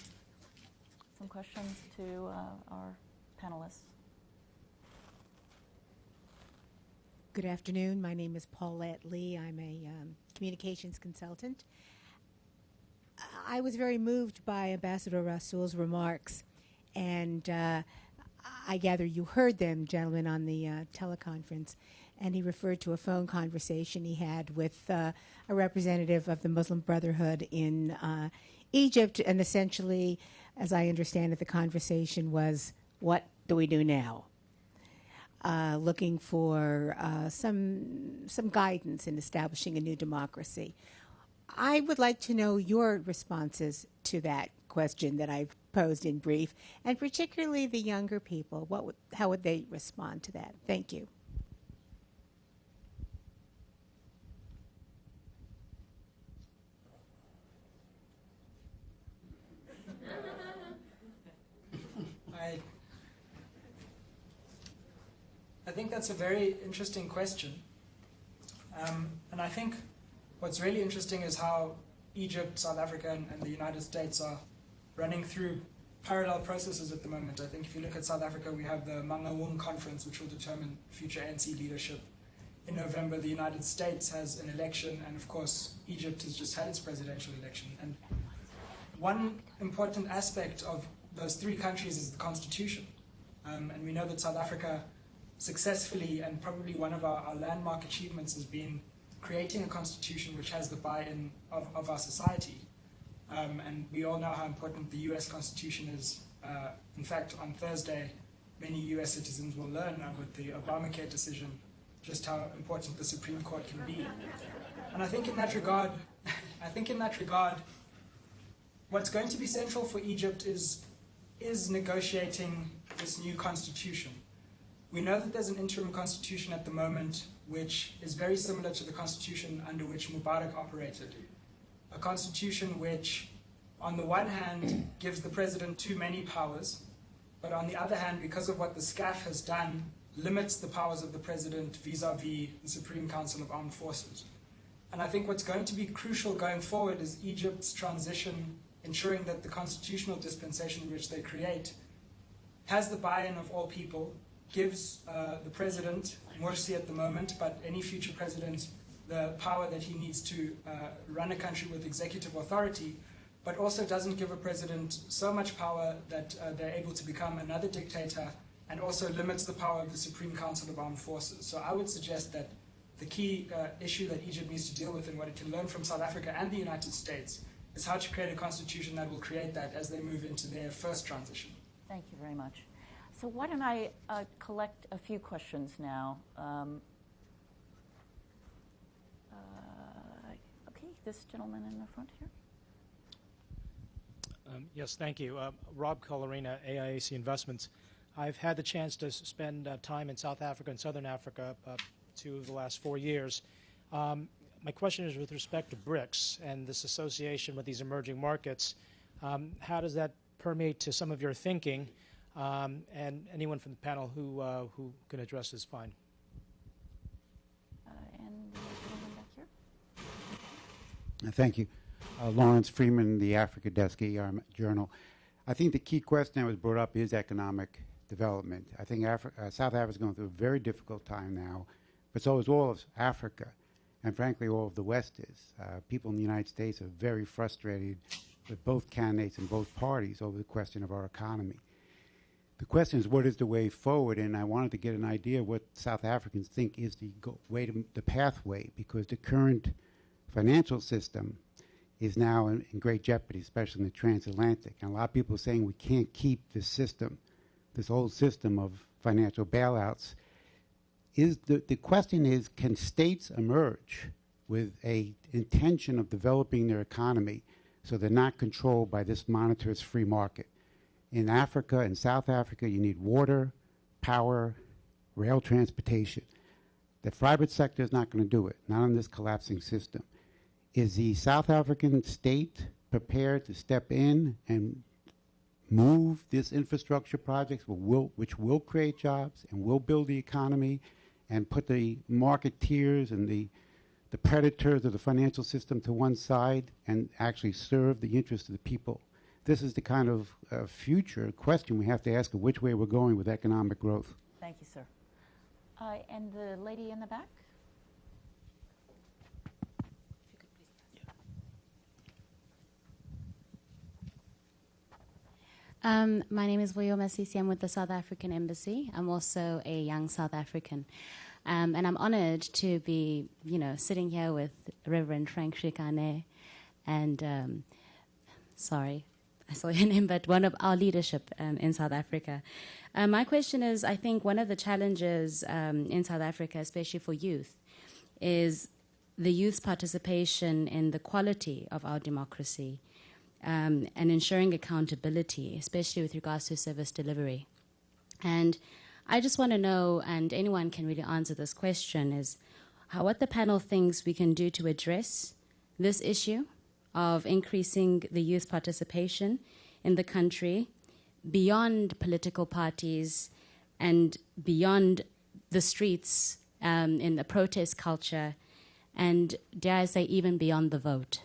[SPEAKER 5] questions to our panelists.
[SPEAKER 12] Good afternoon. My name is Paulette Lee. I'm a communications consultant. I was very moved by Ambassador Rasool's remarks, and I gather you heard them, gentlemen, on the teleconference, and he referred to a phone conversation he had with a representative of the Muslim Brotherhood in Egypt, and essentially, as I understand it, the conversation was, what do we do now? Looking for some guidance in establishing a new democracy. I would like to know your responses to that question that I've posed in brief, and particularly the younger people. How would they respond to that? Thank you.
[SPEAKER 9] I think that's a very interesting question. And I think what's really interesting is how Egypt, South Africa, and the United States are running through parallel processes at the moment. I think if you look at South Africa, we have the Mangaung Conference, which will determine future ANC leadership. In November, the United States has an election, and of course, Egypt has just had its presidential election. And one important aspect of those three countries is the constitution. And we know that South Africa successfully, and probably one of our landmark achievements, has been creating a constitution which has the buy-in of our society. And we all know how important the US Constitution is. In fact, on Thursday, many US citizens will learn with the Obamacare decision just how important the Supreme Court can be. And I think in that regard, what's going to be central for Egypt is negotiating this new constitution. We know that there's an interim constitution at the moment which is very similar to the constitution under which Mubarak operated. A constitution which, on the one hand, gives the president too many powers, but on the other hand, because of what the SCAF has done, limits the powers of the president vis-à-vis the Supreme Council of Armed Forces. And I think what's going to be crucial going forward is Egypt's transition, ensuring that the constitutional dispensation which they create has the buy-in of all people, gives the president, Morsi at the moment, but any future president, the power that he needs to run a country with executive authority, but also doesn't give a president so much power that they're able to become another dictator, and also limits the power of the Supreme Council of Armed Forces. So I would suggest that the key issue that Egypt needs to deal with, and what it can learn from South Africa and the United States, is how to create a constitution that will create that as they move into their first transition.
[SPEAKER 5] Thank you very much. So why don't I collect a few questions now. Okay, this gentleman in the front here.
[SPEAKER 13] Yes, thank you. Rob Colorina, AIAC Investments. I've had the chance to spend time in South Africa and Southern Africa 2 of the last 4 years. My question is with respect to BRICS and this association with these emerging markets. How does that permeate to some of your thinking? And anyone from the panel who can address this, fine.
[SPEAKER 5] And the gentleman back here.
[SPEAKER 14] Thank you. Lawrence Freeman, the Africa Desk, AR Journal. I think the key question that was brought up is economic development. I think South Africa is going through a very difficult time now, but so is all of Africa, and frankly all of the West is. People in the United States are very frustrated with both candidates and both parties over the question of our economy. The question is, what is the way forward? And I wanted to get an idea of what South Africans think is the pathway, because the current financial system is now in great jeopardy, especially in the transatlantic. And a lot of people are saying we can't keep this system, this old system of financial bailouts. The question is, can states emerge with an intention of developing their economy so they're not controlled by this monetarist free market? In Africa, in South Africa, you need water, power, rail transportation. The private sector is not going to do it, not in this collapsing system. Is the South African state prepared to step in and move this infrastructure projects which will create jobs and will build the economy and put the marketeers and the predators of the financial system to one side and actually serve the interests of the people? This is the kind of future question we have to ask of which way we're going with economic growth.
[SPEAKER 5] Thank you, sir. And the lady in the back?
[SPEAKER 15] My name is Voyo Masisi. I'm with the South African Embassy. I'm also a young South African. And I'm honored to be, sitting here with Reverend Frank Shikane and, sorry, I saw your name, but one of our leadership in South Africa. My question is, I think one of the challenges in South Africa, especially for youth, is the youth's participation in the quality of our democracy and ensuring accountability, especially with regards to service delivery. And I just want to know, and anyone can really answer this question, is what the panel thinks we can do to address this issue of increasing the youth participation in the country beyond political parties and beyond the streets in the protest culture, and dare I say even beyond the vote,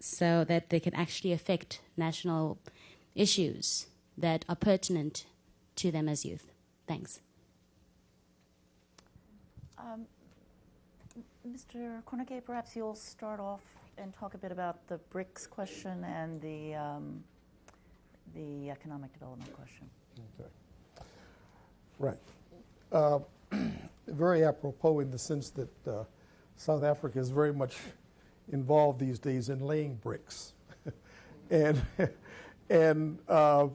[SPEAKER 15] so that they can actually affect national issues that are pertinent to them as youth. Thanks.
[SPEAKER 5] Mr. Cornegay, perhaps you'll start off and talk a bit about the BRICS question and the economic development question.
[SPEAKER 8] Okay. Right. Very apropos in the sense that South Africa is very much involved these days in laying bricks. and what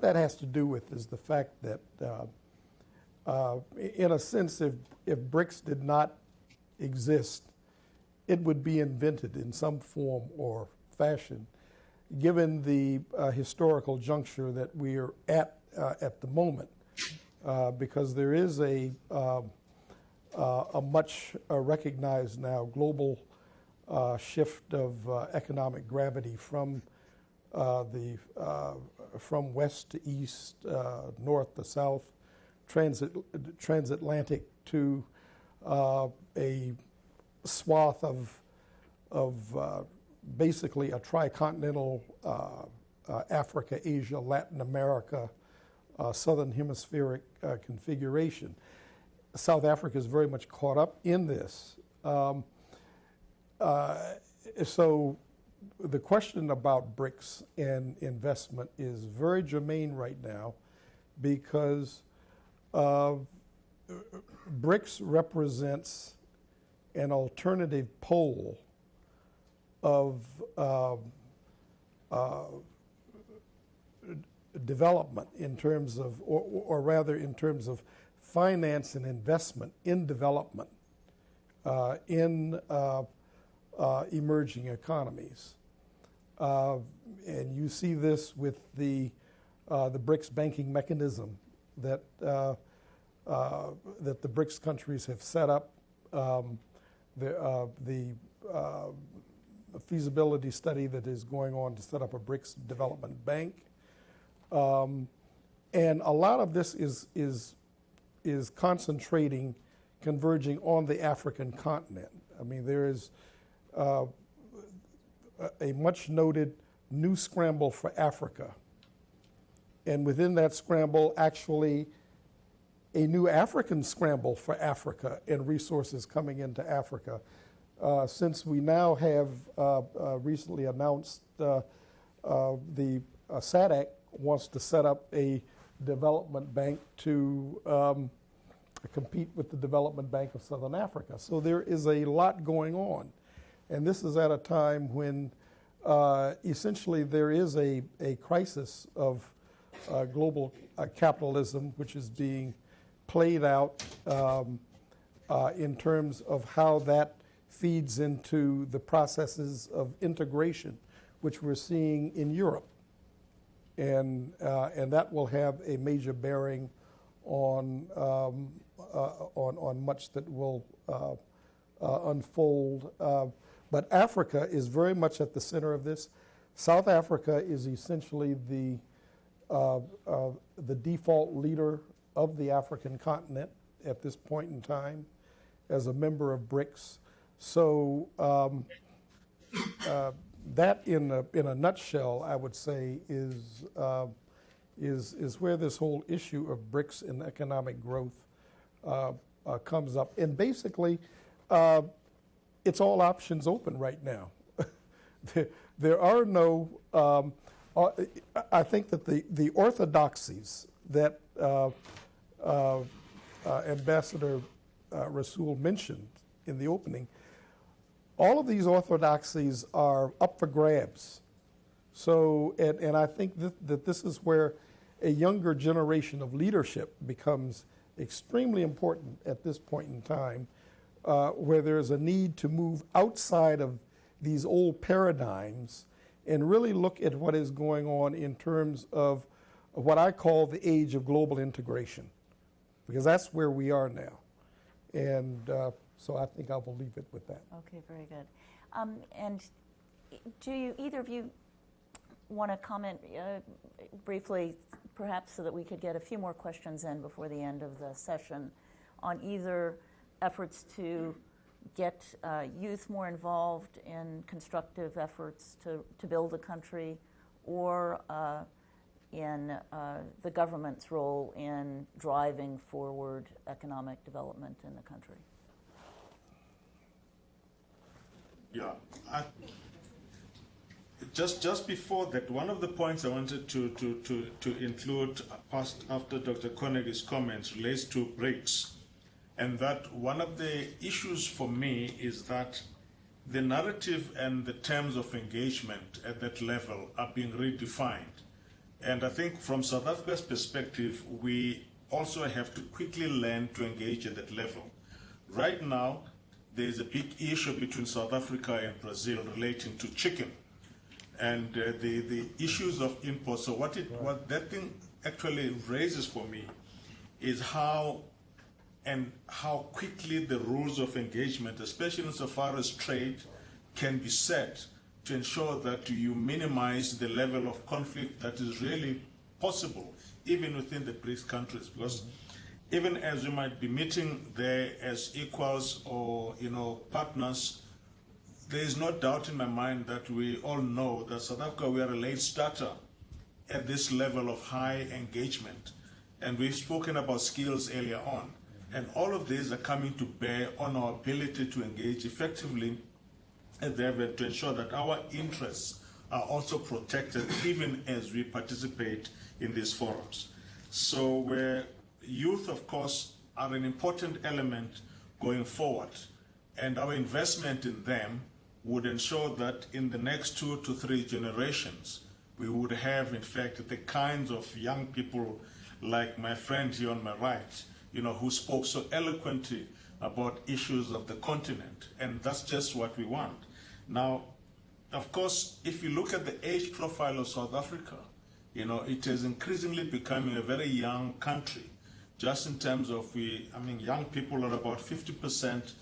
[SPEAKER 8] that has to do with is the fact that in a sense, if BRICS did not exist, it would be invented in some form or fashion, given the historical juncture that we are at the moment, because there is a much recognized now global shift of economic gravity from from west to east, north to south, transatlantic to a swath of basically a tricontinental Africa, Asia, Latin America, southern hemispheric configuration. South Africa is very much caught up in this. So the question about BRICS and investment is very germane right now, because BRICS represents an alternative pole of development in terms of, or rather in terms of finance and investment in development in emerging economies. And you see this with the BRICS banking mechanism that the BRICS countries have set up, the feasibility study that is going on to set up a BRICS development bank. And a lot of this is concentrating, converging on the African continent. I mean, there is a much noted new scramble for Africa. And within that scramble, actually, a new African scramble for Africa and resources coming into Africa. Since we now have recently announced the SADC wants to set up a development bank to compete with the Development Bank of Southern Africa. So there is a lot going on. And this is at a time when essentially there is a crisis of global capitalism, which is being played out in terms of how that feeds into the processes of integration, which we're seeing in Europe. And that will have a major bearing on much that will unfold. But Africa is very much at the center of this. South Africa is essentially the default leader of the African continent at this point in time as a member of BRICS. So that, in a nutshell, I would say, is where this whole issue of BRICS and economic growth comes up. And basically, it's all options open right now. there are no, I think that the orthodoxies that Ambassador Rasool mentioned in the opening, all of these orthodoxies are up for grabs. So, and I think that this is where a younger generation of leadership becomes extremely important at this point in time, where there's a need to move outside of these old paradigms and really look at what is going on in terms of what I call the age of global integration, because that's where we are now. And so I think I will leave it with that.
[SPEAKER 5] Okay, very good. And do you, either of you want to comment briefly, perhaps so that we could get a few more questions in before the end of the session, on either efforts to get youth more involved in constructive efforts to build the country, or in the government's role in driving forward economic development in the country?
[SPEAKER 7] Yeah. Just before that, one of the points I wanted to include after Dr. Koenig's comments relates to BRICS. And that one of the issues for me is that the narrative and the terms of engagement at that level are being redefined. And I think from South Africa's perspective, we also have to quickly learn to engage at that level. Right now, there is a big issue between South Africa and Brazil relating to chicken and the issues of imports. So what that thing actually raises for me is how quickly the rules of engagement, especially insofar as trade, can be set to ensure that you minimize the level of conflict that is really possible, even within the BRICS countries. Because even as you might be meeting there as equals or partners, there is no doubt in my mind that we all know that South Africa, we are a late starter at this level of high engagement. And we've spoken about skills earlier on. And all of these are coming to bear on our ability to engage effectively at the level to ensure that our interests are also protected even as we participate in these forums. So where youth, of course, are an important element going forward, and our investment in them would ensure that in the next 2 to 3 generations, we would have, in fact, the kinds of young people like my friend here on my right, who spoke so eloquently about issues of the continent. And that's just what we want. Now, of course, if you look at the age profile of South Africa, it is increasingly becoming a very young country. Just in terms of young people are about 50%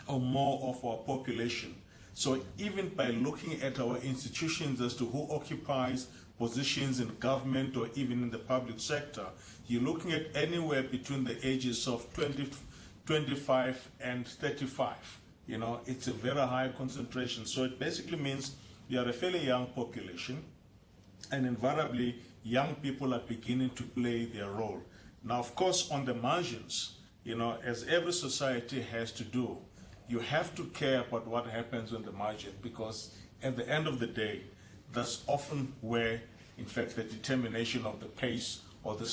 [SPEAKER 7] or more of our population. So even by looking at our institutions as to who occupies positions in government or even in the public sector, you're looking at anywhere between the ages of 25 and 35. It's a very high concentration. So it basically means you are a fairly young population, and invariably young people are beginning to play their role. Now, of course, on the margins, as every society has to do, you have to care about what happens on the margin, because at the end of the day, that's often where, in fact, the determination of the pace or the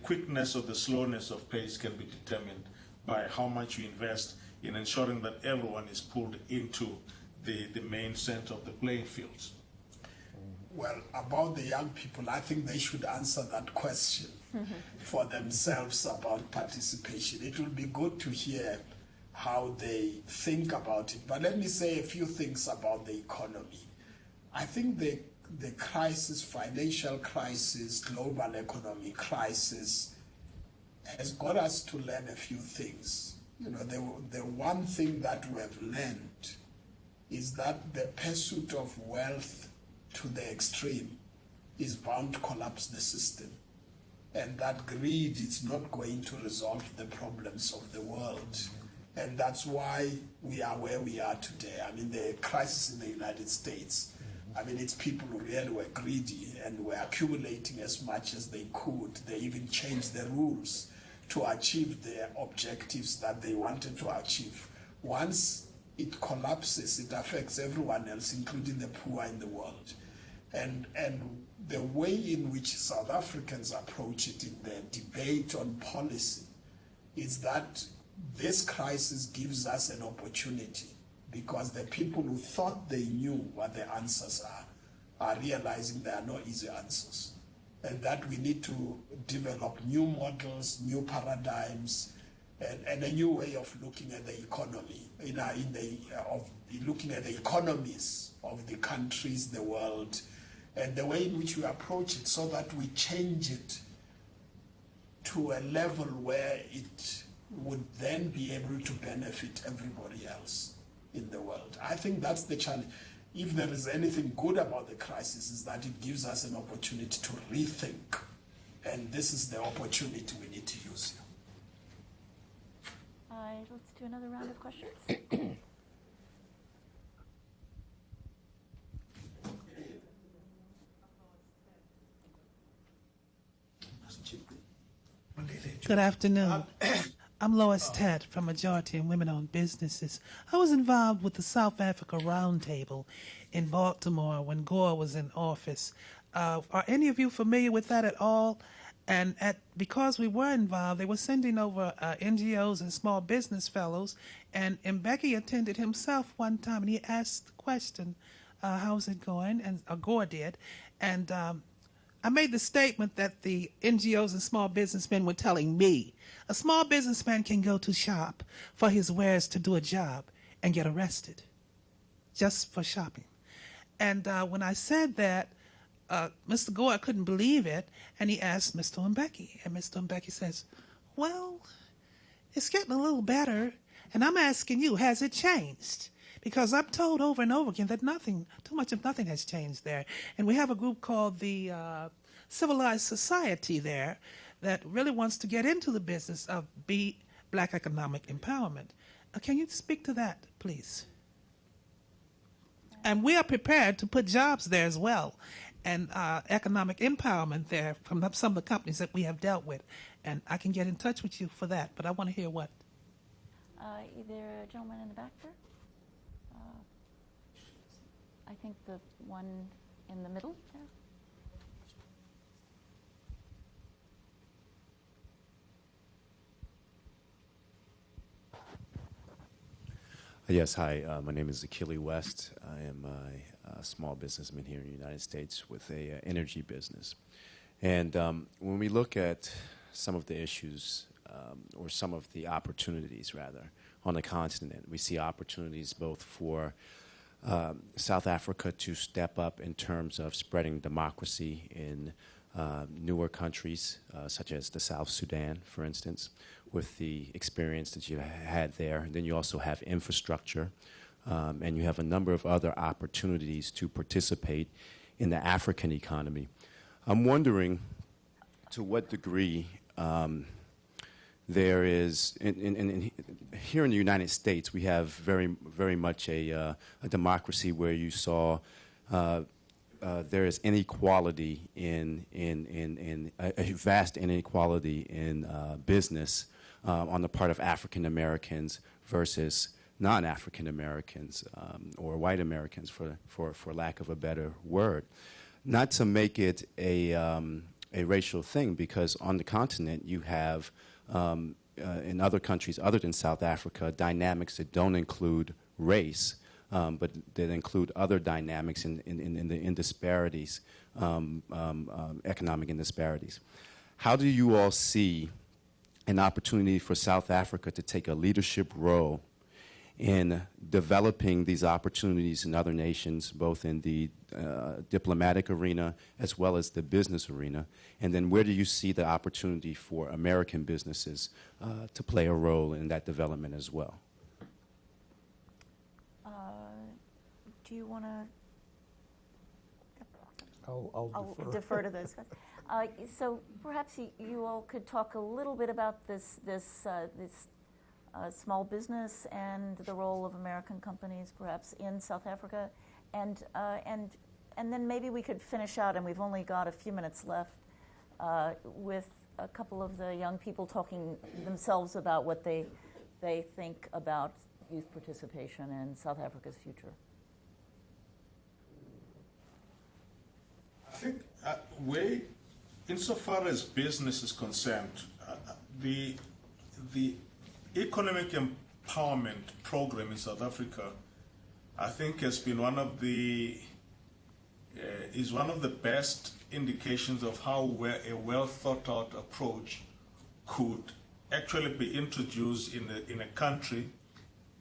[SPEAKER 7] quickness or the slowness of pace can be determined by how much you invest in ensuring that everyone is pulled into the main center of the playing fields.
[SPEAKER 6] Well, about the young people, I think they should answer that question for themselves about participation. It will be good to hear how they think about it. But let me say a few things about the economy. I think the crisis, financial crisis, global economic crisis, has got us to learn a few things. The one thing that we have learned is that the pursuit of wealth to the extreme is bound to collapse the system. And that greed is not going to resolve the problems of the world. And that's why we are where we are today. The crisis in the United States, it's people who really were greedy and were accumulating as much as they could. They even changed the rules to achieve their objectives that they wanted to achieve. Once it collapses, it affects everyone else, including the poor in the world. And the way in which South Africans approach it in their debate on policy is that this crisis gives us an opportunity, because the people who thought they knew what the answers are realizing there are no easy answers. And that we need to develop new models, new paradigms, and a new way of looking at the economy, looking at the economies of the countries, the world, and the way in which we approach it, so that we change it to a level where it would then be able to benefit everybody else in the world. I think that's the challenge. If there is anything good about the crisis, is that it gives us an opportunity to rethink. And this is the opportunity we need to use here.
[SPEAKER 5] Let's do another round of questions.
[SPEAKER 16] Good afternoon. I'm Lois Ted from Majority and Women-Owned Businesses. I was involved with the South Africa Roundtable in Baltimore when Gore was in office. Are any of you familiar with that at all? And because we were involved, they were sending over NGOs and small business fellows, and Mbeki attended himself one time, and he asked the question, how's it going? And Gore did. And I made the statement that the NGOs and small businessmen were telling me, a small businessman can go to shop for his wares to do a job and get arrested just for shopping. And when I said that, Mr. Gore couldn't believe it, and he asked Mr. Mbeki. And Mr. Mbeki says, well, it's getting a little better, and I'm asking you, has it changed? Because I'm told over and over again that too much of nothing has changed there. And we have a group called the Civilized Society there that really wants to get into the business of Black economic empowerment. Can you speak to that, please? And we are prepared to put jobs there as well, and economic empowerment there from some of the companies that we have dealt with. And I can get in touch with you for that, but I want to hear what.
[SPEAKER 5] Either a gentleman in the back there? I think the one in the middle there.
[SPEAKER 17] Yes, hi. My name is Achille West. I am a small businessman here in the United States with a energy business. And when we look at some of the issues, or some of the opportunities, rather, on the continent, we see opportunities both for South Africa to step up in terms of spreading democracy in newer countries, such as the South Sudan, for instance, with the experience that you had there. And then you also have infrastructure, and you have a number of other opportunities to participate in the African economy. I'm wondering to what degree there is, here in the United States, we have very much a democracy where you saw there is inequality a vast inequality in business on the part of African Americans versus non-African Americans or white Americans, for lack of a better word. Not to make it a racial thing, because on the continent you have in other countries other than South Africa dynamics that don't include race, but that include other dynamics in disparities, economic indisparities. How do you all see an opportunity for South Africa to take a leadership role in developing these opportunities in other nations, both in the diplomatic arena as well as the business arena? And then where do you see the opportunity for American businesses to play a role in that development as well?
[SPEAKER 5] Do you want to?
[SPEAKER 8] I'll
[SPEAKER 5] defer to those guys. So perhaps you all could talk a little bit about this small business and the role of American companies, perhaps in South Africa, and then maybe we could finish out, and we've only got a few minutes left, with a couple of the young people talking themselves about what they think about youth participation in South Africa's future?
[SPEAKER 7] I think insofar as business is concerned, the economic empowerment program in South Africa, I think, has been one of the best indications of how a well thought out approach could actually be introduced in a country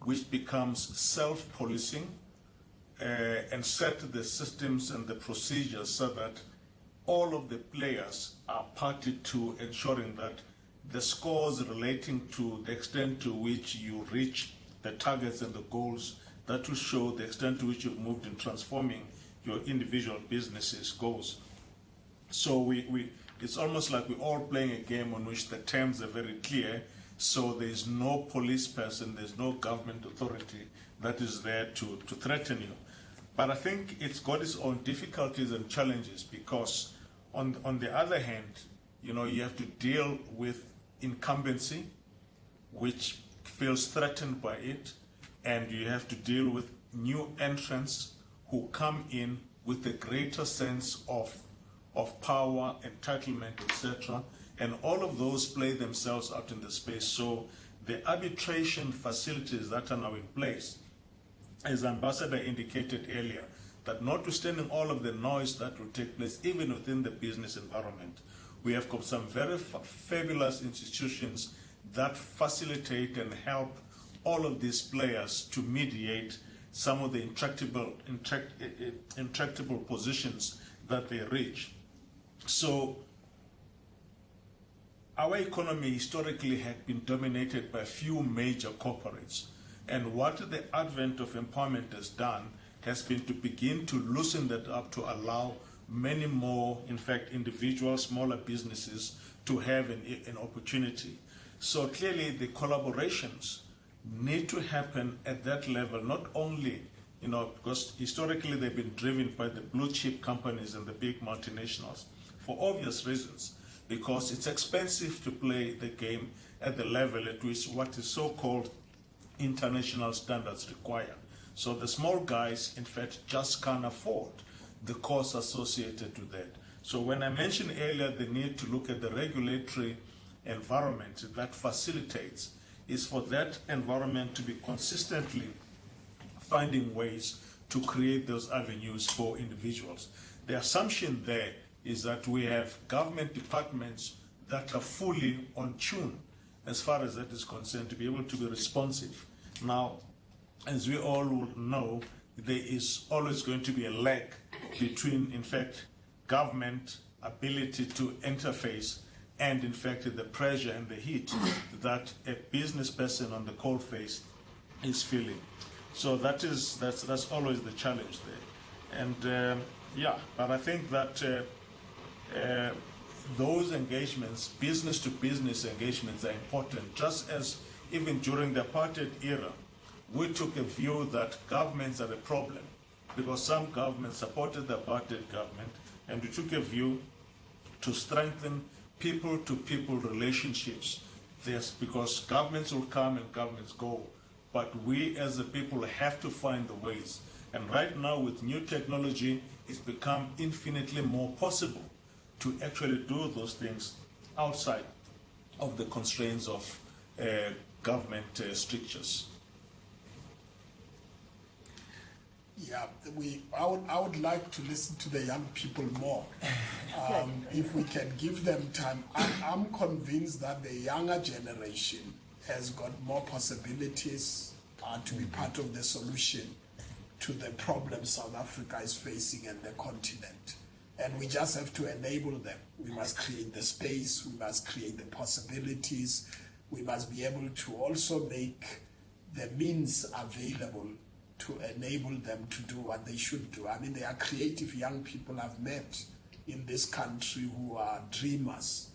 [SPEAKER 7] which becomes self-policing and set the systems and the procedures so that all of the players are party to ensuring that the scores relating to the extent to which you reach the targets and the goals, that will show the extent to which you've moved in transforming your individual businesses goals. So it's almost like we're all playing a game on which the terms are very clear, so there's no police person, there's no government authority that is there to threaten you. But I think it's got its own difficulties and challenges because on the other hand, you have to deal with incumbency, which feels threatened by it, and you have to deal with new entrants who come in with a greater sense of power, entitlement, etc. And all of those play themselves out in the space. So the arbitration facilities that are now in place, as Ambassador indicated earlier, that notwithstanding all of the noise that will take place even within the business environment, we have got some very fabulous institutions that facilitate and help all of these players to mediate some of the intractable positions that they reach. So our economy historically had been dominated by a few major corporates. And what the advent of empowerment has done has been to begin to loosen that up to allow many more, in fact, individual, smaller businesses to have an opportunity. So clearly the collaborations need to happen at that level, not only, because historically they've been driven by the blue chip companies and the big multinationals for obvious reasons, because it's expensive to play the game at the level at which what is so-called international standards require. So the small guys, in fact, just can't afford the costs associated with that. So when I mentioned earlier the need to look at the regulatory environment that facilitates, is for that environment to be consistently finding ways to create those avenues for individuals. The assumption there is that we have government departments that are fully on tune as far as that is concerned to be able to be responsive. Now, as we all would know, there is always going to be a lag between, in fact, government ability to interface and, in fact, the pressure and the heat that a business person on the coalface is feeling. So that's always the challenge there. And but I think that those engagements, business-to-business engagements, are important. Just as even during the apartheid era, we took a view that governments are a problem because some governments supported the apartheid government, and we took a view to strengthen people-to-people relationships. Yes, because governments will come and governments go, but we as a people have to find the ways. And right now with new technology, it's become infinitely more possible to actually do those things outside of the constraints of government strictures.
[SPEAKER 6] Yeah, I would like to listen to the young people more. If we can give them time. I'm convinced that the younger generation has got more possibilities to be part of the solution to the problems South Africa is facing and the continent. And we just have to enable them. We must create the space, we must create the possibilities, we must be able to also make the means available to enable them to do what they should do. I mean, there are creative young people I've met in this country who are dreamers,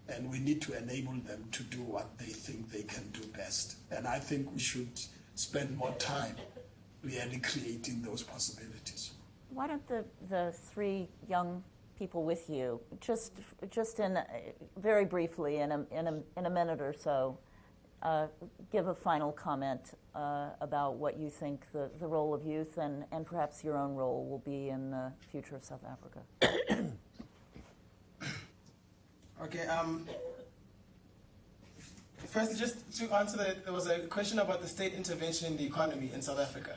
[SPEAKER 6] and we need to enable them to do what they think they can do best. And I think we should spend more time really creating those possibilities.
[SPEAKER 5] Why don't the three young people with you, just in very briefly, in a minute or so, give a final comment about what you think the role of youth and perhaps your own role will be in the future of South Africa.
[SPEAKER 10] Okay. First, just to answer that, there was a question about the state intervention in the economy in South Africa.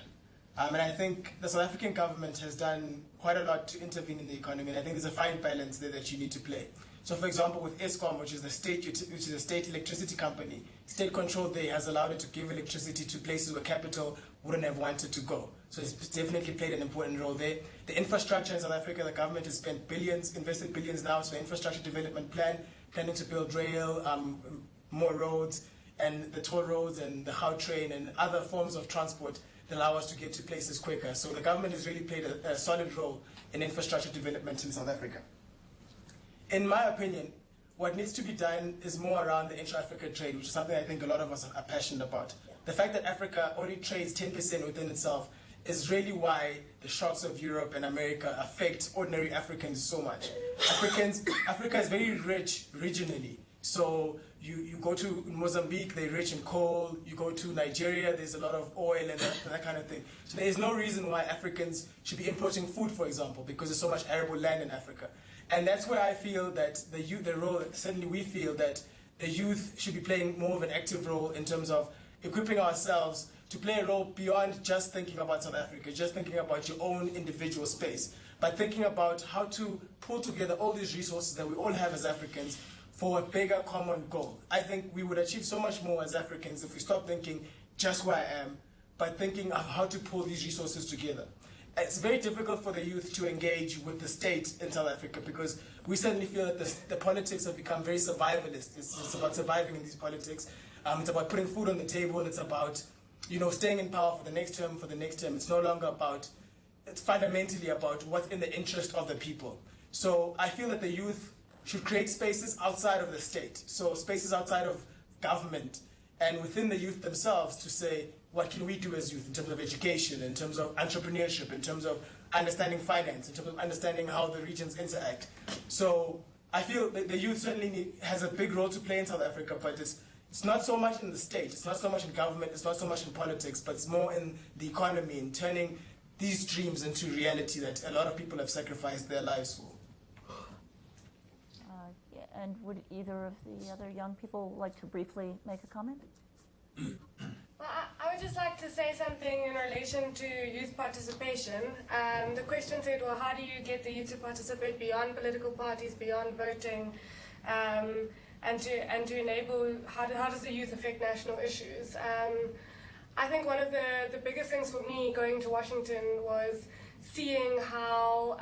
[SPEAKER 10] And I think the South African government has done quite a lot to intervene in the economy, and I think there's a fine balance there that you need to play. So, for example, with Eskom, which is a state electricity company, state control there has allowed it to give electricity to places where capital wouldn't have wanted to go. So it's definitely played an important role there. The infrastructure in South Africa, the government has spent billions, invested billions now, so infrastructure development planning to build rail, more roads, and the toll roads and the Gautrain and other forms of transport that allow us to get to places quicker. So the government has really played a solid role in infrastructure development in South Africa. In my opinion, what needs to be done is more around the intra-Africa trade, which is something I think a lot of us are passionate about. The fact that Africa only trades 10% within itself is really why the shocks of Europe and America affect ordinary Africans so much. Africa is very rich regionally. So you go to Mozambique, they're rich in coal. You go to Nigeria, there's a lot of oil and that kind of thing. So there is no reason why Africans should be importing food, for example, because there's so much arable land in Africa. And that's where I feel that the role, certainly we feel that the youth should be playing more of an active role in terms of equipping ourselves to play a role beyond just thinking about South Africa, just thinking about your own individual space, but thinking about how to pull together all these resources that we all have as Africans for a bigger common goal. I think we would achieve so much more as Africans if we stop thinking just where I am, but thinking of how to pull these resources together. It's very difficult for the youth to engage with the state in South Africa because we certainly feel that the politics have become very survivalist. It's about surviving in these politics. It's about putting food on the table. It's about, staying in power for the next term, It's no longer about, it's fundamentally about what's in the interest of the people. So I feel that the youth should create spaces outside of the state, so spaces outside of government and within the youth themselves to say, what can we do as youth in terms of education, in terms of entrepreneurship, in terms of understanding finance, in terms of understanding how the regions interact. So I feel that the youth certainly has a big role to play in South Africa, but it's not so much in the state, it's not so much in government, it's not so much in politics, but it's more in the economy, in turning these dreams into reality that a lot of people have sacrificed their lives for.
[SPEAKER 5] And would either of the other young people like to briefly make a comment?
[SPEAKER 11] Well, I would just like to say something in relation to youth participation. The question said, well, how do you get the youth to participate beyond political parties, beyond voting, and to enable, how does the youth affect national issues? I think one of the biggest things for me going to Washington was seeing how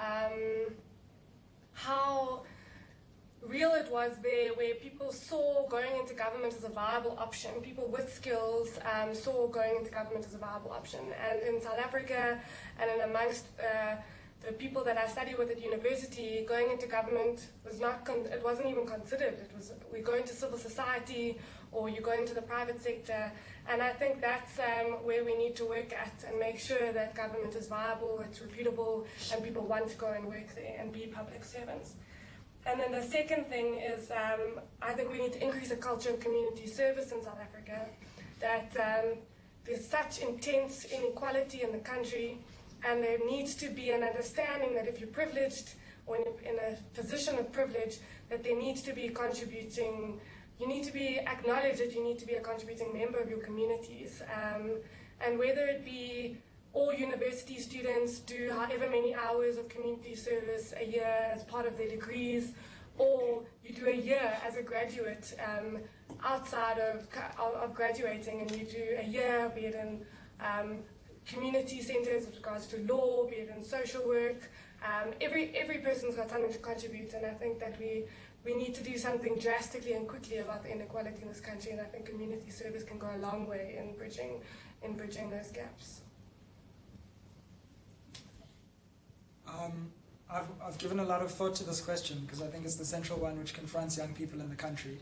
[SPEAKER 11] real it was there, where people saw going into government as a viable option. People with skills saw going into government as a viable option. And in South Africa and in amongst the people that I study with at university, going into government was it wasn't even considered. It was, we go into civil society or you go into the private sector. And I think that's where we need to work at and make sure that government is viable, it's reputable, and people want to go and work there and be public servants. And then the second thing is I think we need to increase the culture of community service in South Africa, that there's such intense inequality in the country, and there needs to be an understanding that if you're privileged or in a position of privilege, that there needs to be contributing, you need to be acknowledged that you need to be a contributing member of your communities. And whether it be all university students do however many hours of community service a year as part of their degrees, or you do a year as a graduate outside of graduating, and you do a year, be it in community centers with regards to law, be it in social work. Every person's got something to contribute, and I think that we need to do something drastically and quickly about the inequality in this country, and I think community service can go a long way in bridging those gaps.
[SPEAKER 9] I've given a lot of thought to this question because I think it's the central one which confronts young people in the country.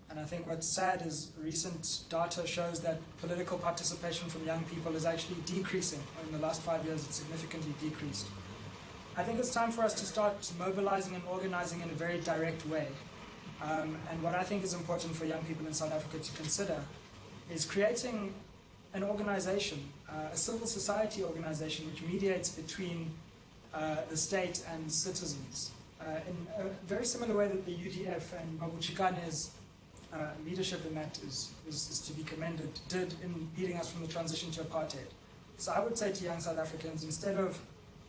[SPEAKER 9] And I think what's sad is recent data shows that political participation from young people is actually decreasing. In the last 5 years, it's significantly decreased. I think it's time for us to start mobilizing and organizing in a very direct way. And what I think is important for young people in South Africa to consider is creating an organization, a civil society organization which mediates between the state and citizens. In a very similar way that the UDF and Babu Chikane's leadership in that is to be commended, did in leading us from the transition to apartheid. So I would say to young South Africans, instead of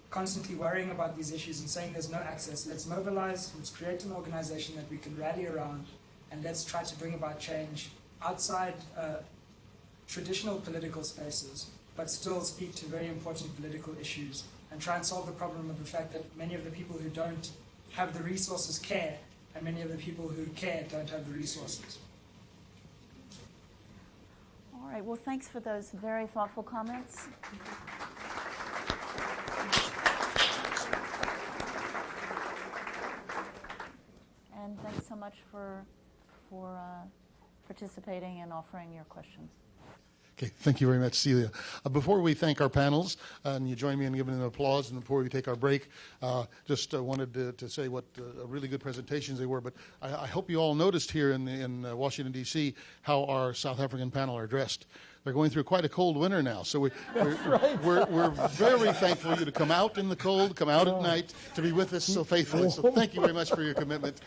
[SPEAKER 9] constantly worrying about these issues and saying there's no access, let's mobilize, let's create an organization that we can rally around, and let's try to bring about change outside traditional political spaces, but still speak to very important political issues and try and solve the problem of the fact that many of the people who don't have the resources care, and many of the people who care don't have the resources.
[SPEAKER 5] All right, well, thanks for those very thoughtful comments. And thanks so much for participating and offering your questions.
[SPEAKER 1] Okay, thank you very much, Celia. Before we thank our panels, and you join me in giving them applause, and before we take our break, just wanted to say what really good presentations they were. But I hope you all noticed here in Washington, D.C., how our South African panel are dressed. They're going through quite a cold winter now, so we're very thankful you to come out in the cold, come out at night, to be with us so faithfully. So thank you very much for your commitment.